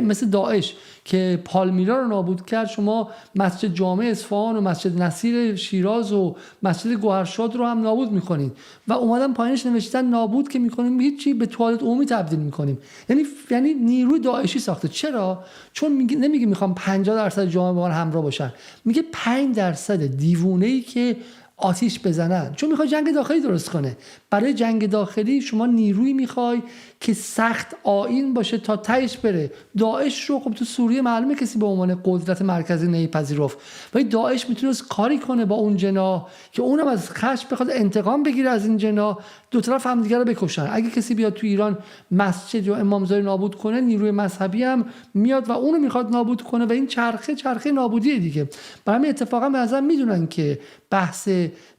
مثل داعش که پالمیرا رو نابود کرد، شما مسجد جامع اصفهان و مسجد نصیر شیراز و مسجد گوهرشاد رو هم نابود میکنین و اومدن پایینش نوشتن نابود که میکنیم هیچی، به توالت عمومی تبدیل میکنیم. یعنی نیروی داعشی ساخته. چرا؟ چون نمیگه میخوام 50% جامعه با من همراه باشن، میگه 5% دیوونه‌ای که آتیش بزنن، چون میخواد جنگ داخلی درست کنه. برای جنگ داخلی شما نیروی میخوای که سخت آیین باشه تا تهش بره. داعش رو خب تو سوریه معلومه کسی به عنوان قدرت مرکزی نمیپذیرفت، ولی داعش میتونست کاری کنه با اون جناح که اونم از خشم بخواد انتقام بگیره از این جناح، دو طرف هم دیگه رو بکشن. اگه کسی بیاد تو ایران مسجد و امامزاده نابود کنه، نیروی مذهبی هم میاد و اونو میخواد نابود کنه و این چرخه نابودی دیگه. برای همین اتفاقا به نظر میدونن که بحث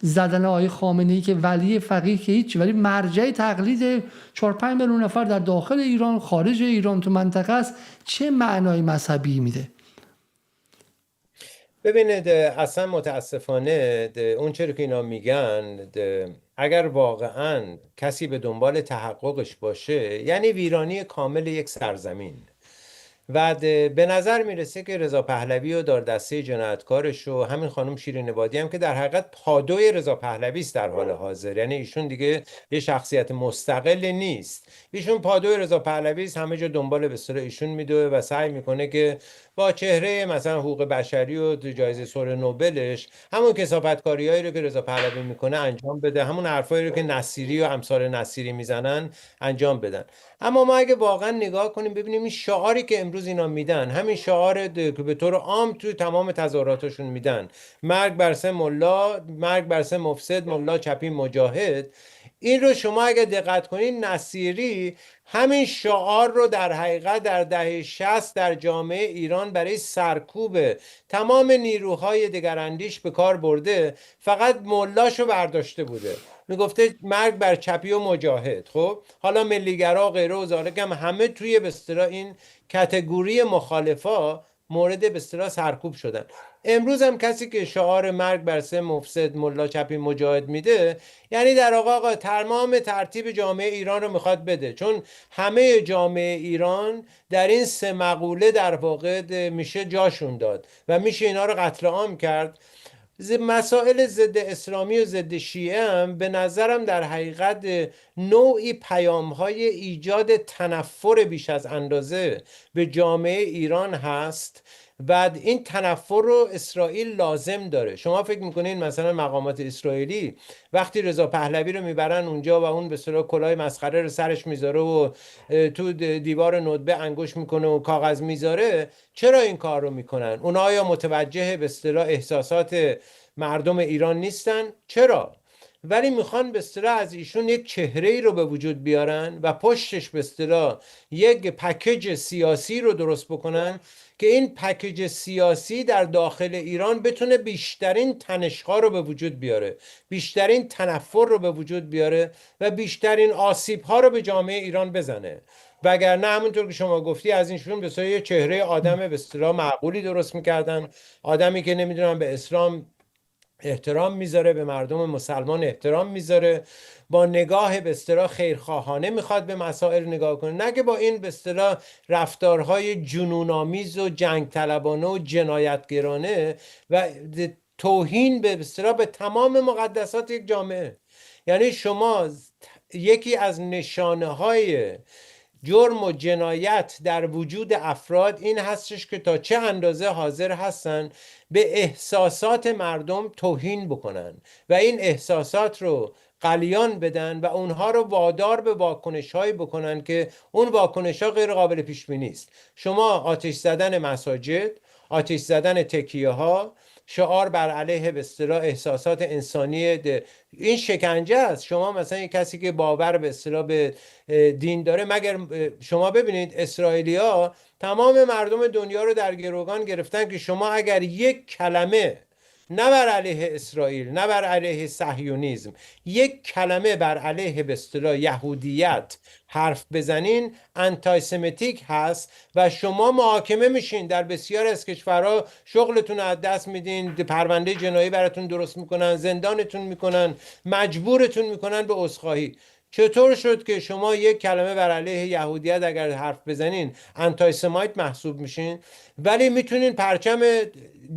زدن آقای خامنه‌ای که ولی فقیه که هیچ، ولی مرجع تقلید 4-5 میلیون نفر در داخل ایران، خارج ایران، تو منطقه است، چه معنای مذهبی میده؟ ببینید اصلا متاسفانه اون چیزی که اینا میگن اگر واقعا کسی به دنبال تحققش باشه یعنی ویرانی کامل یک سرزمین. و به نظر میرسه که رضا پهلوی و دار دسته جنایتکارش و همین خانم شیرین عبادی هم که در حقیقت پادوی رضا پهلوی است در حال حاضر، یعنی ایشون دیگه یه شخصیت مستقل نیست، ایشون پادوی رضا پهلوی است، همه جا دنبال به اصطلاح ایشون میدوه و سعی میکنه که با چهره مثلا حقوق بشری و جایزه صلح نوبلش همون کثافتکاریایی رو که رضا پهلوی میکنه انجام بده، همون حرفایی رو که نصیری و امثال نصیری میزنن انجام بدن. اما ما اگه واقعا نگاه کنیم ببینیم این شعاری که امروز اینا میدن، همین شعار که به طور عام توی تمام تظاهراتشون میدن، مرگ بر سه ملا، مرگ بر سه مفسد، ملا چپی مجاهد، این رو شما اگه دقت کنین نصیری همین شعار رو در حقیقت در دهه 60 در جامعه ایران برای سرکوب تمام نیروهای دگراندیش به کار برده، فقط ملاشو برداشته بوده، میگفته مرگ بر چپی و مجاهد. خب حالا ملیگرا غیره و زالک هم همه توی به اصطلاح این کتگوری مخالفا مورد به اصطلاح سرکوب شدن. امروز هم کسی که شعار مرگ بر سه مفسد ملا چپی مجاهد میده، یعنی در آقا تمام ترتیب جامعه ایران رو میخواد بده، چون همه جامعه ایران در این سه مقوله در واقع میشه جاشون داد و میشه اینا رو قتل عام کرد. مسائل ضد اسلامی و ضد شیعه هم به نظرم در حقیقت نوعی پیام‌های ایجاد تنفر بیش از اندازه به جامعه ایران هست. بعد این تنفر رو اسرائیل لازم داره. شما فکر میکنین مثلا مقامات اسرائیلی وقتی رضا پهلوی رو میبرن اونجا و اون به اصطلاح کلاه مسخره رو سرش میذاره و تو دیوار ندبه انگوش میکنه و کاغذ میذاره، چرا این کار رو میکنن؟ اونا آیا متوجه به اصطلاح احساسات مردم ایران نیستن؟ چرا؟ ولی میخوان به اصطلاح از ایشون یک چهره‌ای رو به وجود بیارن و پشتش به اصطلاح یک پکیج سیاسی رو درست بکنن که این پکیج سیاسی در داخل ایران بتونه بیشترین تنش‌ها رو به وجود بیاره، بیشترین تنفر رو به وجود بیاره و بیشترین آسیب‌ها رو به جامعه ایران بزنه. وگرنه همونطور که شما گفتی از اینشون به صورت چهره آدم به اصطلاح معقولی درست میکردن، آدمی که نمیدونم به اسلام احترام میذاره، به مردم مسلمان احترام میذاره، با نگاه به اصطلاح خیرخواهانه میخواد به مسائل نگاه کنه، نه که با این به اصطلاح رفتارهای جنون‌آمیز و جنگ طلبانه و جنایتگرانه و توهین به اصطلاح به تمام مقدسات یک جامعه. یعنی شما یکی از نشانه‌های جرم و جنایت در وجود افراد این هستش که تا چه اندازه حاضر هستن به احساسات مردم توهین بکنن و این احساسات رو قلیان بدن و اونها رو وادار به واکنش‌هایی بکنن که اون واکنش‌ها غیر قابل پیش بینی است. شما آتش زدن مساجد، آتش زدن تکیه‌ها، شعار بر علیه به اصطلاح احساسات انسانی این شکنجه است. شما مثلا یک کسی که باور به اصطلاح به دین داره، مگر شما ببینید اسرائیلی‌ها تمام مردم دنیا رو در گروگان گرفتن که شما اگر یک کلمه نه بر علیه اسرائیل، نه بر علیه صهیونیسم، یک کلمه بر علیه به اصطلاح یهودیت حرف بزنین، آنتیسمیتیک هست و شما محاکمه میشین. در بسیار از کشورها شغلتون از دست میدین، پرونده جنایی براتون درست میکنن، زندانتون میکنن، مجبورتون میکنن به عذرخواهی. چطور شد که شما یک کلمه بر علیه یهودیت اگر حرف بزنین آنتیسمیت محسوب میشین، ولی میتونین پرچم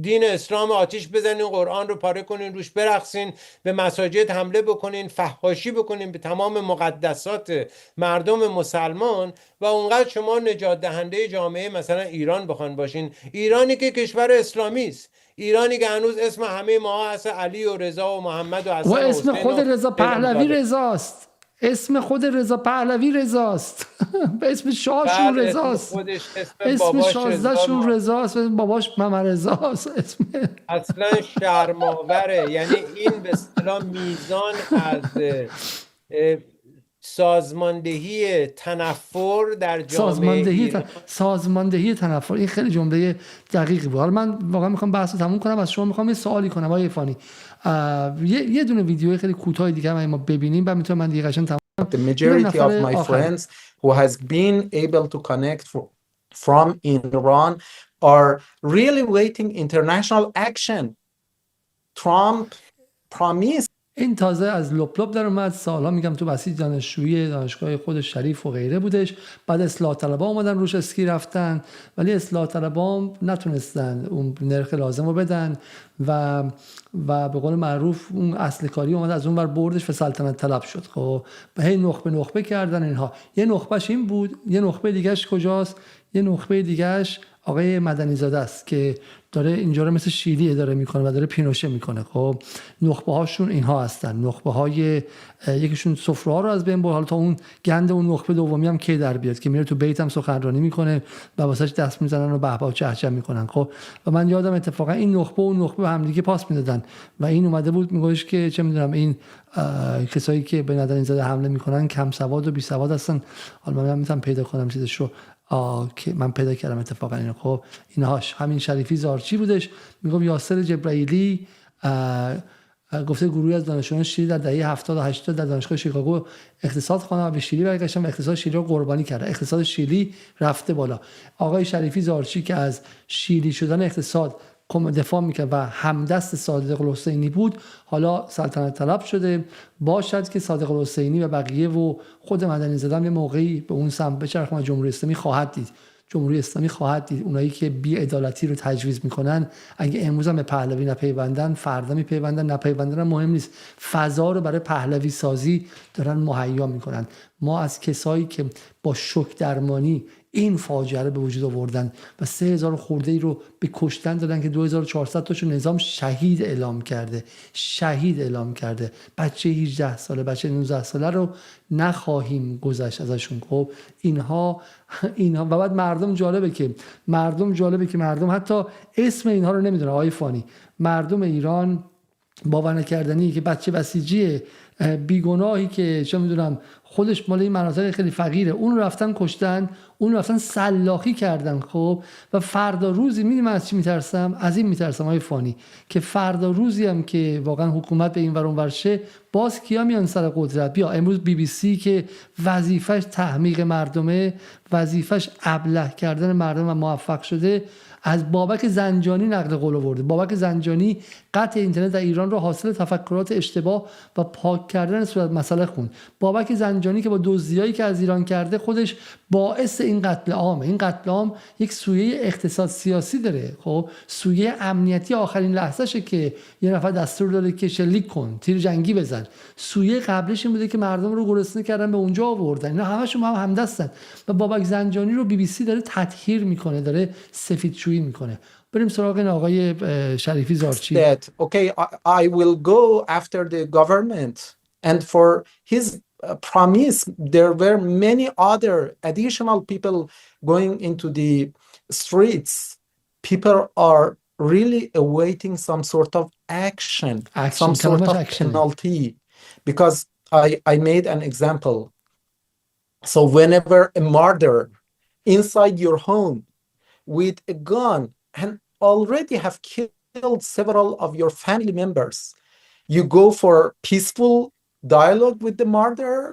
دین اسلام آتیش بزنین، قرآن رو پاره کنین، روش برقصین، به مساجد حمله بکنین، فحاشی بکنین به تمام مقدسات مردم مسلمان و اونقدر شما نجات دهنده جامعه مثلا ایران بخوان باشین. ایرانی که کشور اسلامی است، ایرانی که هنوز اسم همه ما هست علی و رضا و محمد و حسن و اسم خود رضا پهلوی رضاست. اسم خود رضا پهلوی رضاست. به اسم شاهشون رضاست، اسم شازدهشون رضاست، باباش محمد رضاست. اسم اصلا شرم‌آوره. یعنی این به اصطلاح میزان از سازماندهی تنفر در جامعه سازماندهی تنفر، این خیلی جمله دقیقی بود. حالا من واقعا میخوام بحث رو تموم کنم، از شما میخوام یه سوالی کنم آقای عرفانی. یه دونه ویدیو خیلی کوتاه دیگه هم ما ببینیم بعد میتونم من دیگه قشنگ تموم کنم. The majority of my friends who has been able to connect from Iran are really waiting international action. Trump promised. این تازه از لپ لپ در اومد، سالها میگم تو بسیج دانشجویی دانشگاه خود شریف و غیره بودش. بعد اصلاح طلبا اومدن روش اسکی رفتن، ولی اصلاح طلبا نتونستن اون نرخ لازم رو بدن و به قول معروف اون اصل کاری اومد از اون ور بردش و سلطنت طلب شد. خب هی نخبه کردن اینها. یه نخبهش این بود، یه نخبه دیگهش کجاست؟ یه نخبه دیگهش آقای مدنی زاده است که داره اینجا رو مثل شیلی اداره میکنه و داره پینوشه میکنه. خب نخبه هاشون اینها هستن، نخبه های یکیشون سفره ها رو از بین برد، حالا تا اون گند اون نخبه دومی هم کی در بیاد که میره تو بیت هم سخنرانی میکنه و واسش دست میزنن و بهبه و چهچه میکنن. خب و من یادم اتفاقا این نخبه و اون نخبه به هم دیگه پاس میدادن و این اومده بود میگوش که چه میدونم این کسایی که به مدنی زاده حمله میکنن کم سواد و بی سواد هستن. حالا من میتونم پیدا کنم چیزش رو که من پیدا کردم اتفاقا اینو. خب اینهاش همین شریفی زارچی بودش. میگم یاسر جبرائیلی گفته گروهی از دانشجویان شیلی در دهه 70 و 80 در دانشگاه شیکاگو اقتصاد خوندن و به شیلی برگشتن و اقتصاد شیلی رو قربانی کردن. اقتصاد شیلی رفته بالا. آقای شریفی زارچی که از شیلی شدن اقتصاد دفاع میکرد و همدست صادق الحسینی بود، حالا سلطنت طلب شده. باشد که صادق الحسینی و بقیه و خود مدنی زاده یه موقعی به اون سمت بچرخه و جمهوری اسلامی خواهد دید. جمهوری اسلامی خواهد دید اونایی که بی‌عدالتی رو تجویز میکنن اگه امروز هم به پهلوی نپیوندن فردا میپیوندن، نپیوندن مهم نیست، فضا رو برای پهلوی سازی دارن مهیا میکنن. ما از کسایی که با شوک درمانی این فاجعه رو به وجود آوردن و 3000 خورده ای رو به کشتن دادن که 2400 تاشو نظام شهید اعلام کرده. بچه 18 ساله، بچه 19 ساله رو نخواهیم گذشت ازشون. خب اینها و بعد مردم جالبه که مردم حتی اسم اینها رو نمیدونه. آقای فانی، مردم ایران باور نکردنی که بچه بسیجی بیگناهی که چه میدونم خودش مال این مناطق خیلی فقیره، اون رفتن کشتن، اون رفتن سلاخی کردن. خب و فردا روزی میدونم از چی میترسم؟ از این میترسم های فانی که فردا روزی هم که واقعا حکومت به این ور اون ور شه، باز کیا میان سر قدرت؟ بیا امروز BBC که وظیفش تحمیق مردمه، وظیفش ابله کردن مردم و موفق شده، از بابک زنجانی نقل قول آورده. بابک زنجانی قطع اینترنت در ایران رو حاصل تفکرات اشتباه و پاک کردن صورت مسئله خوند. بابک زنجانی که با دزدیایی که از ایران کرده خودش باعث این قتل عامه. این قتل عام یک سویه اقتصاد سیاسی داره. خب سویه امنیتی آخرین لحظهشه که یه نفر دستور داره که شلیک کن، تیر جنگی بزن. سویه قبلش این بوده که مردم رو گرسنه کردن به اونجا آوردن. اینا همشون هم همدستن و بابک زنجانی رو BBC داره تطهیر میکنه، داره سفیدشویی میکنه. بریم سراغ این آقای شریفی زارچی. Okay, I will go after the government, and for his promise there were many other additional people going into the streets. People are really awaiting some sort of action, some sort of penalty, because I made an example. So whenever a murderer inside your home with a gun and already have killed several of your family members, you go for peaceful dialogue with the murderer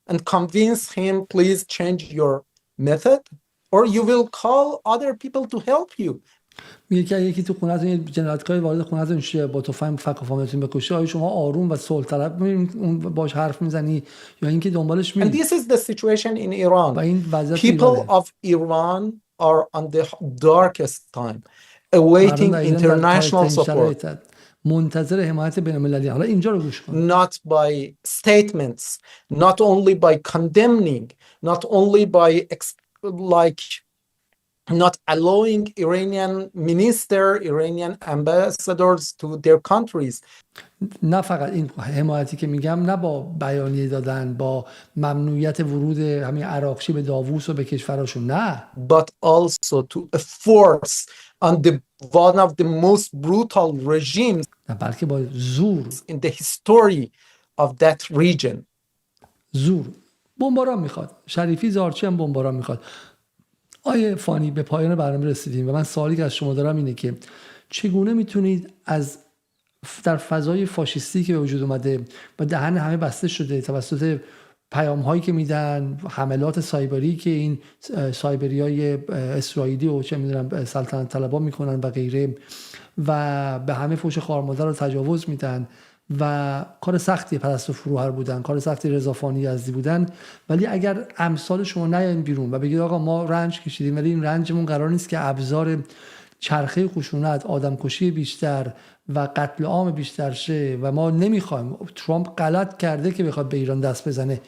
and convince him, please change your method, or you will call other people to help you. میگه که یکی تو خونه‌تون یه جنایتکاری وارد خونه‌تون شه با تفنگ فک و فامیلتون بکشه، آیا شما آروم و صلح طلب اون باش حرف میزنی یا اینکه دنبالش میری؟ And this is the situation in Iran. People of Iran are on the darkest time, awaiting international support. منتظر حمایت بین‌المللی. حالا اینجا رو گوش کن. Not by statements, not only by condemning, not only by not allowing Iranian minister, Iranian ambassadors to their countries. نه فقط این حمایتی که میگم، نه با بیانیه دادن، با ممنوعیت ورود همین عراقچی به داووس و به کشورشون، نه. But also to force on one of the most brutal regimes. نه بلکه با زور. In the history of that region. زور. بمباران میخواد. شریفی زارچی هم بمباران میخواد. آیه فانی، به پایان برنامه رسیدیم و من سوالی که از شما دارم اینه که چگونه میتونید در فضای فاشیستی که به وجود اومده و دهن همه بسته شده توسط پیام هایی که میدن، حملات سایبری که این سایبریای اسرائیلی و چه میدونم سلطنت طلبا میکنن و غیره، و به همه فوش خارمادر رو تجاوز میدن و کار سختی پرستو فروهر بودن، کار سختی رضافانی یزدی بودن، ولی اگر امثال شما نیاین بیرون و بگید آقا ما رنج کشیدیم ولی این رنجمون قرار نیست که ابزار چرخه خشونت، آدمکشی بیشتر و قتل عام بیشتر شه و ما نمیخوایم، ترامپ غلط کرده که بخواد به ایران دست بزنه،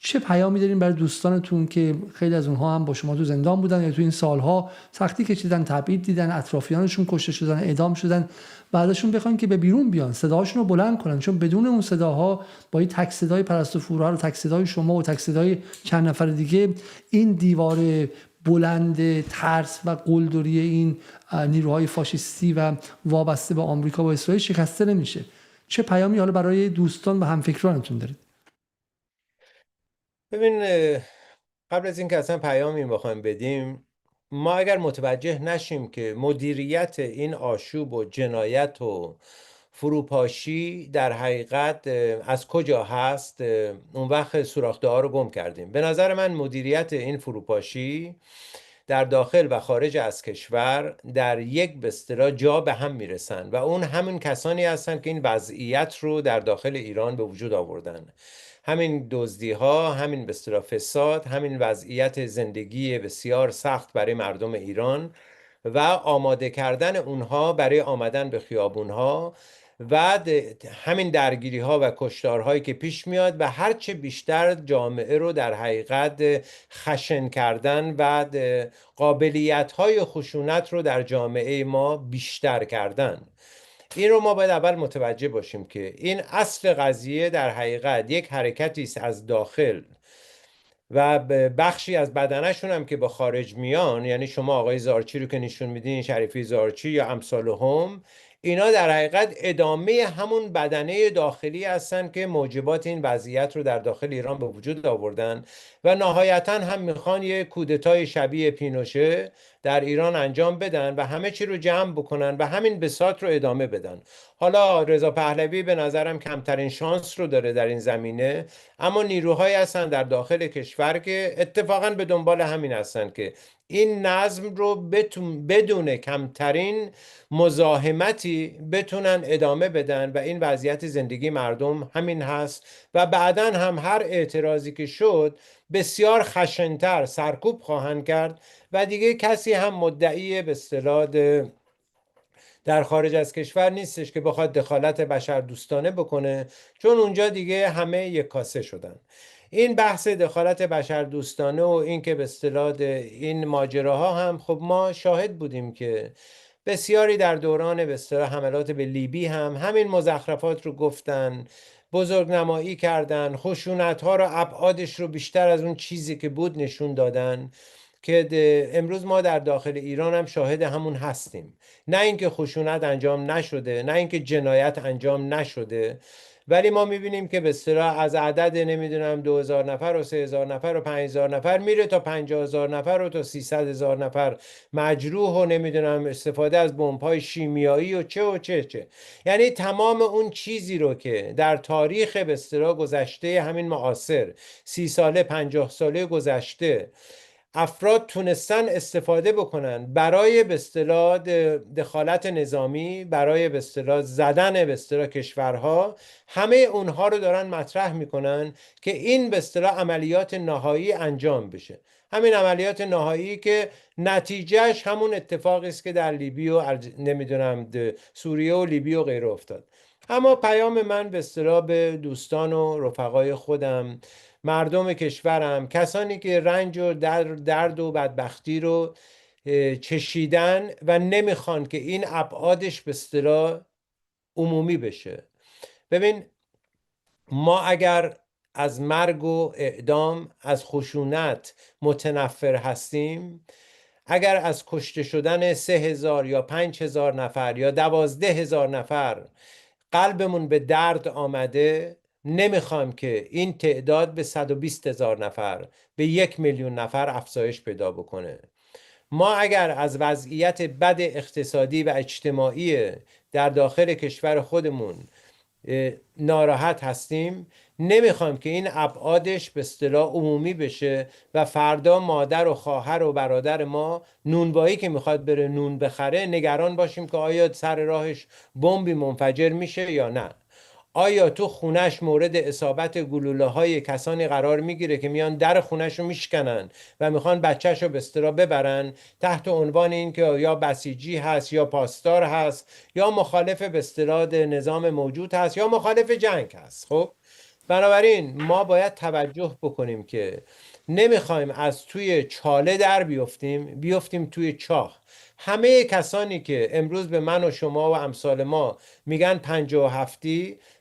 چه پیامی دارین برای دوستانتون که خیلی از اونها هم با شما تو زندان بودن یا تو این سالها سختی کشیدن، تبعید دیدن، اطرافیانشون کشته شدن، اعدام شدن، بعدشون بخواین که به بیرون بیان، صداهاشون رو بلند کنن، چون بدون اون صداها، با این تک صدای پرستو فورها و تک صدای شما و تک صدای چند نفر دیگه، این دیوار بلند ترس و قلدری این نیروهای فاشیستی و وابسته به آمریکا و اسرائیل شکسته نمیشه. چه پیامی حالا برای دوستان و همفکرانتون دارید؟ ببین، قبل از اینکه اصلا پیامی بخوایم بدیم، ما اگر متوجه نشیم که مدیریت این آشوب و جنایت و فروپاشی در حقیقت از کجا هست، اون وقت سوراخ‌ده‌ها رو گم کردیم. به نظر من مدیریت این فروپاشی در داخل و خارج از کشور در یک به اصطلاح جا به هم میرسن و اون همون کسانی هستن که این وضعیت رو در داخل ایران به وجود آوردن. همین دزدی ها، همین به اصطلاح فساد، همین وضعیت زندگی بسیار سخت برای مردم ایران و آماده کردن اونها برای آمدن به خیابون ها و همین درگیری ها و کشتارهایی که پیش میاد و هرچه بیشتر جامعه رو در حقیقت خشن کردن و قابلیت های خشونت رو در جامعه ما بیشتر کردن. این رو ما باید اول متوجه باشیم که این اصل قضیه در حقیقت یک حرکتی است از داخل و بخشی از بدنشون هم که با خارج میان، یعنی شما آقای زارچی رو که نشون میدین، شریفی زارچی یا امثال هم، اینا در حقیقت ادامه همون بدنه داخلی هستن که موجبات این وضعیت رو در داخل ایران به وجود آوردن و نهایتا هم میخوان یه کودتای شبیه پینوشه در ایران انجام بدن و همه چی رو جمع بکنن و همین بساط رو ادامه بدن. حالا رضا پهلوی به نظرم کمترین شانس رو داره در این زمینه، اما نیروهایی هستن در داخل کشور که اتفاقا به دنبال همین هستن که این نظم رو بدون کمترین مزاحمتی بتونن ادامه بدن و این وضعیت زندگی مردم همین هست و بعداً هم هر اعتراضی که شد بسیار خشنتر سرکوب خواهند کرد و دیگه کسی هم مدعی به اصطلاح در خارج از کشور نیستش که بخواد دخالت بشر دوستانه بکنه، چون اونجا دیگه همه یک کاسه شدن. این بحث دخالت بشر دوستانه و این که به اصطلاح این ماجراها هم خب ما شاهد بودیم که بسیاری در دوران به اصطلاح حملات به لیبی هم همین مزخرفات رو گفتن، بزرگنمایی کردن، خشونت ها رو ابعادش رو بیشتر از اون چیزی که بود نشون دادن که امروز ما در داخل ایران هم شاهد همون هستیم. نه اینکه خشونت انجام نشده، نه اینکه جنایت انجام نشده، ولی ما میبینیم که به اصطلاح از عدد نمیدونم 2000 نفر و 3000 نفر و 5000 نفر میره تا 50000 نفر و تا 300,000 نفر مجروح و نمیدونم استفاده از بمب‌های شیمیایی و چه. یعنی تمام اون چیزی رو که در تاریخ به اصطلاح گذشته همین معاصر 30 ساله 50 ساله گذشته افراد تونستن استفاده بکنن برای به اصطلاح دخالت نظامی، برای به اصطلاح زدن به اصطلاح کشورها، همه اونها رو دارن مطرح میکنن که این به اصطلاح عملیات نهایی انجام بشه. همین عملیات نهایی که نتیجهش همون اتفاقی است که در لیبی و نمیدونم سوریه و لیبی و غیره افتاد. اما پیام من به اصطلاح به دوستان و رفقای خودم، مردم کشورم، کسانی که رنج و درد و بدبختی رو چشیدن و نمیخوان که این ابعادش به اصطلاح عمومی بشه. ببین، ما اگر از مرگ و اعدام، از خشونت متنفر هستیم، اگر از کشته شدن 3000 یا 5000 نفر یا 12000 نفر قلبمون به درد آمده، نمیخوام که این تعداد به 120,000 نفر، به 1,000,000 نفر افزایش پیدا بکنه. ما اگر از وضعیت بد اقتصادی و اجتماعی در داخل کشور خودمون ناراحت هستیم، نمیخوام که این ابعادش به اصطلاح عمومی بشه و فردا مادر و خواهر و برادر ما نونوایی که میخواد بره نون بخره نگران باشیم که آیا سر راهش بمبی منفجر میشه یا نه، آیا تو خونش مورد اصابت گلوله های کسانی قرار میگیره که میان در خونش رو میشکنن و میخوان بچهش رو به اصطلاح ببرن تحت عنوان این که یا بسیجی هست یا پاسدار هست یا مخالف به اصطلاح نظام موجود هست یا مخالف جنگ هست. خب بنابراین ما باید توجه بکنیم که نمیخوایم از توی چاله در بیفتیم توی چاه. همه کسانی که امروز به من و شما و امثال ما میگن 57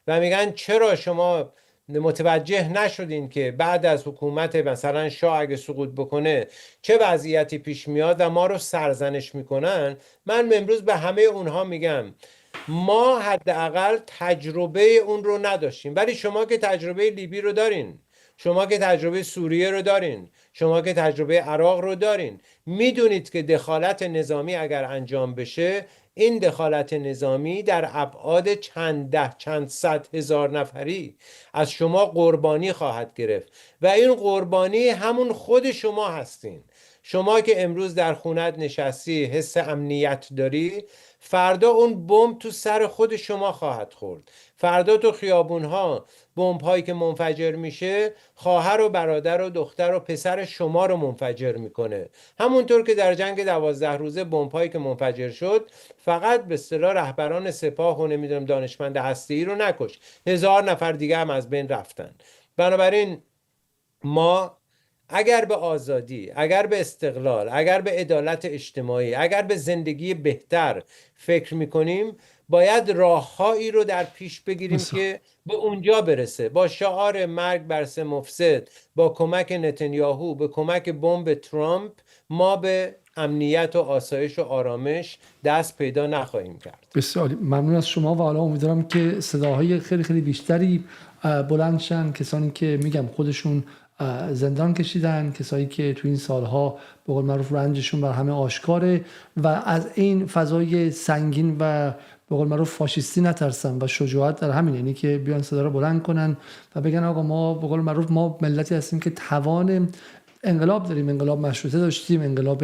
و میگن چرا شما متوجه نشدین که بعد از حکومت مثلا شاه اگه سقوط بکنه چه وضعیتی پیش میاد و ما رو سرزنش میکنن، من امروز به همه اونها میگم ما حداقل تجربه اون رو نداشتیم، ولی شما که تجربه لیبی رو دارین، شما که تجربه سوریه رو دارین، شما که تجربه عراق رو دارین، میدونید که دخالت نظامی اگر انجام بشه، این دخالت نظامی در ابعاد چند صد هزار نفری از شما قربانی خواهد گرفت و این قربانی همون خود شما هستین. شما که امروز در خونت نشستی حس امنیت داری، فردا اون بمب تو سر خود شما خواهد خورد. فردا تو خیابونها بمب هایی که منفجر میشه خواهر و برادر و دختر و پسر شما رو منفجر میکنه. همونطور که در جنگ 12 روزه بمب هایی که منفجر شد فقط به اصطلاح رهبران سپاه و نمیدونم دانشمند هسته‌ای رو نکش، 1000 نفر دیگه هم از بین رفتن. بنابراین ما اگر به آزادی، اگر به استقلال، اگر به عدالت اجتماعی، اگر به زندگی بهتر فکر میکنیم، باید راههایی رو در پیش بگیریم که به اونجا برسه. با شعار مرگ بر سه مفسد، با کمک نتانیاهو، به کمک بمب ترامپ، ما به امنیت و آسایش و آرامش دست پیدا نخواهیم کرد. بسیار ممنون از شما و حالا امیدوارم که صداهای خیلی خیلی بیشتری بلند شن، کسانی که میگم خودشون زندان کشیدن، کسایی که تو این سالها به قول معروف رنجشون بر همه آشکاره و از این فضای سنگین و به قول معروف فاشیستی نترسن و شجاعت در همین، یعنی که بیان صدا رو بلند کنن و بگن آقا ما به قول معروف ما ملتی هستیم که توان انقلاب داریم، انقلاب مشروطه داشتیم، انقلاب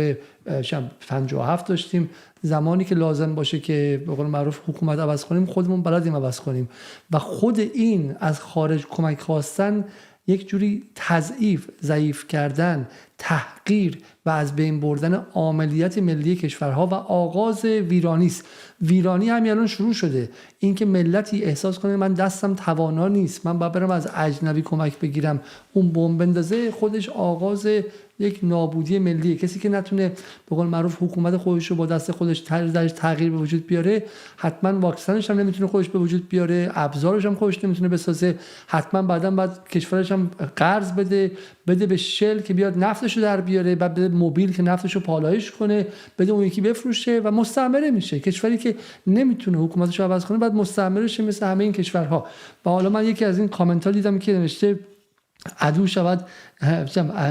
57 داشتیم، زمانی که لازم باشه که به قول معروف حکومت عوض کنیم خودمون بلدیم عوض کنیم و خود این از خارج کمک خواستن یک جوری تضعیف، ضعیف کردن، تحقیر و از بین بردن عاملیت ملی کشورها و آغاز ویرانی است. ویرانی همین الان شروع شده، اینکه ملتی احساس کنه من دستم توانا نیست، من باید برم از اجنبی کمک بگیرم، اون بمب بندازه، خودش آغاز یک نابودی ملیه. کسی که نتونه به قول معروف حکومت خودش رو با دست خودش درش تغییر به وجود بیاره، حتما واکسنش هم نمیتونه خودش به وجود بیاره، ابزارش هم خودش نمیتونه بسازه، حتما بعداً بعد کشورش هم قرض بده به شل که بیاد نفتش رو در بیاره، بعد بده موبیل که نفتش رو پالایش کنه، بده اون یکی بفروشه و مستعمره میشه. کشوری که نمیتونه حکومتش رو عوض کنه بعد مستعمره شه مثل همه این کشورها. و حالا من یکی از این کامنت ها دیدم که نوشته عدو شود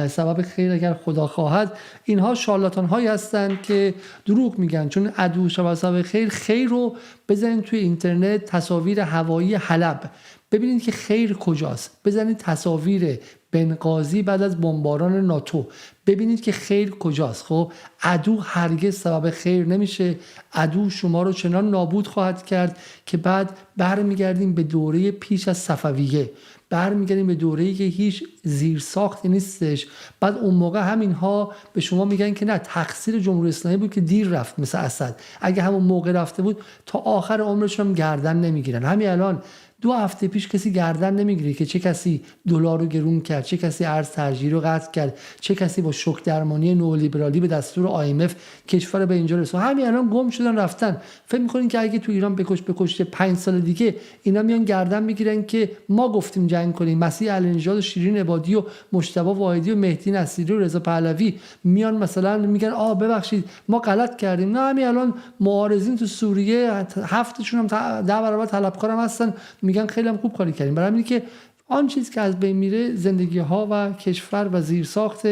سبب خیر اگر خدا خواهد. اینها شارلاتان هایی هستند که دروغ میگن، چون عدو شود سبب خیر رو بزنید توی اینترنت، تصاویر هوایی حلب ببینید که خیر کجاست، بزنید تصاویر بنغازی بعد از بمباران ناتو ببینید که خیر کجاست. خب عدو هرگز سبب خیر نمیشه، عدو شما رو چنان نابود خواهد کرد که بعد برمیگردیم به دوره پیش از صفویه، برمیگردیم به دوره‌ای که هیچ زیرساختی نیستش. بعد اون موقع همینها به شما میگن که نه تقصیر جمهوری اسلامی بود که دیر رفت مثل اسد، اگه همون موقع رفته بود تا آخر عمرش هم گردن نمیگیرن. همین الان 2 هفته پیش کسی گردن نمیگیره که چه کسی دلار رو گرون کرد، چه کسی ارز ترجیحی رو قطع کرد، چه کسی با شوک درمانی نئولیبرالی به دستور IMF کشور به اینجا رسوند. همین الان گم شدن رفتن. فکر می‌کنین که اگه تو ایران بکشه 5 سال دیگه اینا میان گردن میگیرن که ما گفتیم جنگ کنیم؟ مسیح علینژاد و شیرین عبادی و مجتبی واحدی و مهدی نصیری و رضا پهلوی میان مثلا میگن ببخشید ما غلط کردیم. نه، همین الان معارضین تو سوریه 7 هم 10 برابر طلبکارم هستن، میگن خیلی هم خوب کاری کردیم. برای همین که آن چیز که از بین میره زندگی ها و کشور و زیرساخت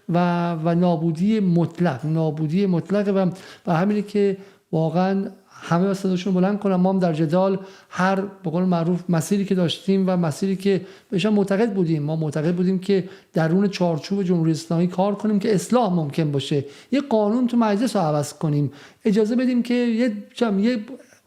و نابودی مطلق و همینه که واقعا همه با صداشون بلند کنن. ما هم در جدال هر به قول معروف مسیری که داشتیم و مسیری که بهش معتقد بودیم، ما معتقد بودیم که درون چارچوب جمهوری اسلامی کار کنیم که اصلاح ممکن باشه، یه قانون تو مجلس رو عوض کنیم، اجازه بدیم که یه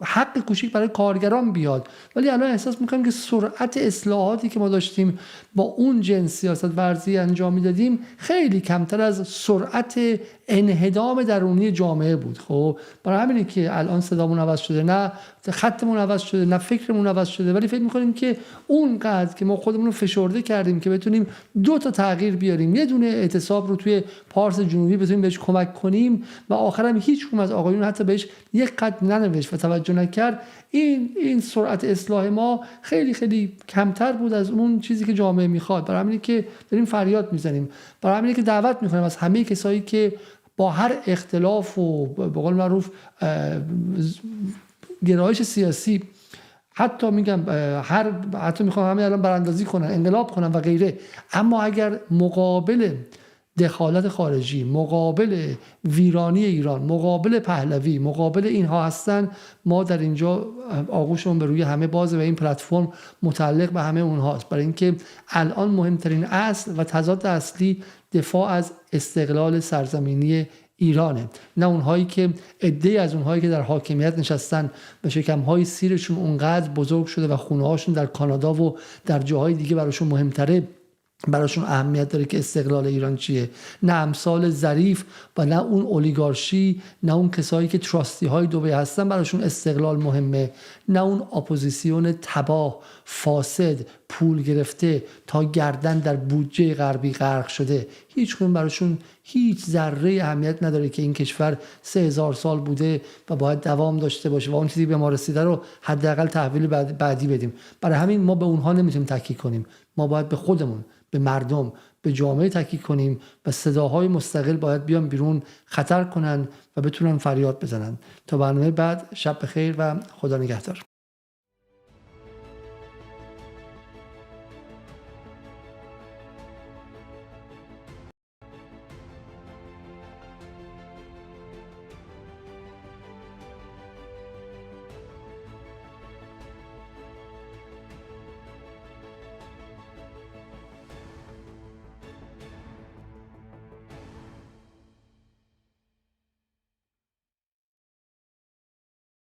حق کوچیک برای کارگران بیاد. ولی الان احساس میکنم که سرعت اصلاحاتی که ما داشتیم با اون جنس سیاست ورزی انجام میدادیم خیلی کمتر از سرعت انهدام درونی جامعه بود. خب برای همینه که الان صدامون عوض شده، نه خطمون عوض شده، نه فکرمون عوض شده، ولی فکر میکنیم که اونقدر که ما خودمون رو فشرده کردیم که بتونیم 2 تا تغییر بیاریم، یه دونه اعتصاب رو توی پارس جنوبی بتونیم بهش کمک کنیم و آخرام هیچ کدوم از آقایون حتی بهش یک خط ننوشت و توجه نکرد. این سرعت اصلاح ما خیلی خیلی کمتر بود از اون چیزی که جامعه میخواد. برای همینه که داریم فریاد میزنیم، برای همینه که دعوت میکنیم از همه کسایی که با هر اختلاف و به قول معروف گرایش سیاسی، حتی میگم حتی میخوام همه الان براندازی کنن، انقلاب کنن و غیره، اما اگر مقابل دخالت خارجی، مقابل ویرانی ایران، مقابل پهلوی، مقابل اینها هستن، ما در اینجا آغوشمون به روی همه بازه و این پلتفرم متعلق به همه اونهاست. برای اینکه الان مهمترین اصل و تضاد اصلی دفاع از استقلال سرزمینی ایرانه، نه اونهایی که عده‌ای از اونهایی که در حاکمیت نشستن و شکم‌های سیرشون اونقدر بزرگ شده و خونه‌هاشون در کانادا و در جاهای دیگه براشون مهمتره، براشون اهمیت داره که استقلال ایران چیه. نه امثال ظریف و نه اون اولیگارشی، نه اون کسایی که تراستی های دبی هستن براشون استقلال مهمه، نه اون اپوزیسیون تباه، فاسد، پول گرفته تا گردن در بودجه غربی غرق شده. هیچ کدوم براشون هیچ ذره اهمیت نداره که این کشور 3000 سال بوده و باید دوام داشته باشه و اون چیزی به ما رسیده رو حداقل تحویل بعدی بدیم. برای همین ما به اونها نمیتونیم تکیه کنیم، ما باید به خودمون، به مردم، به جامعه تکیه کنیم و صداهای مستقل باید بیان بیرون، خطر کنن و بتونن فریاد بزنن. تا برنامه بعد، شب بخیر و خدا نگهدار.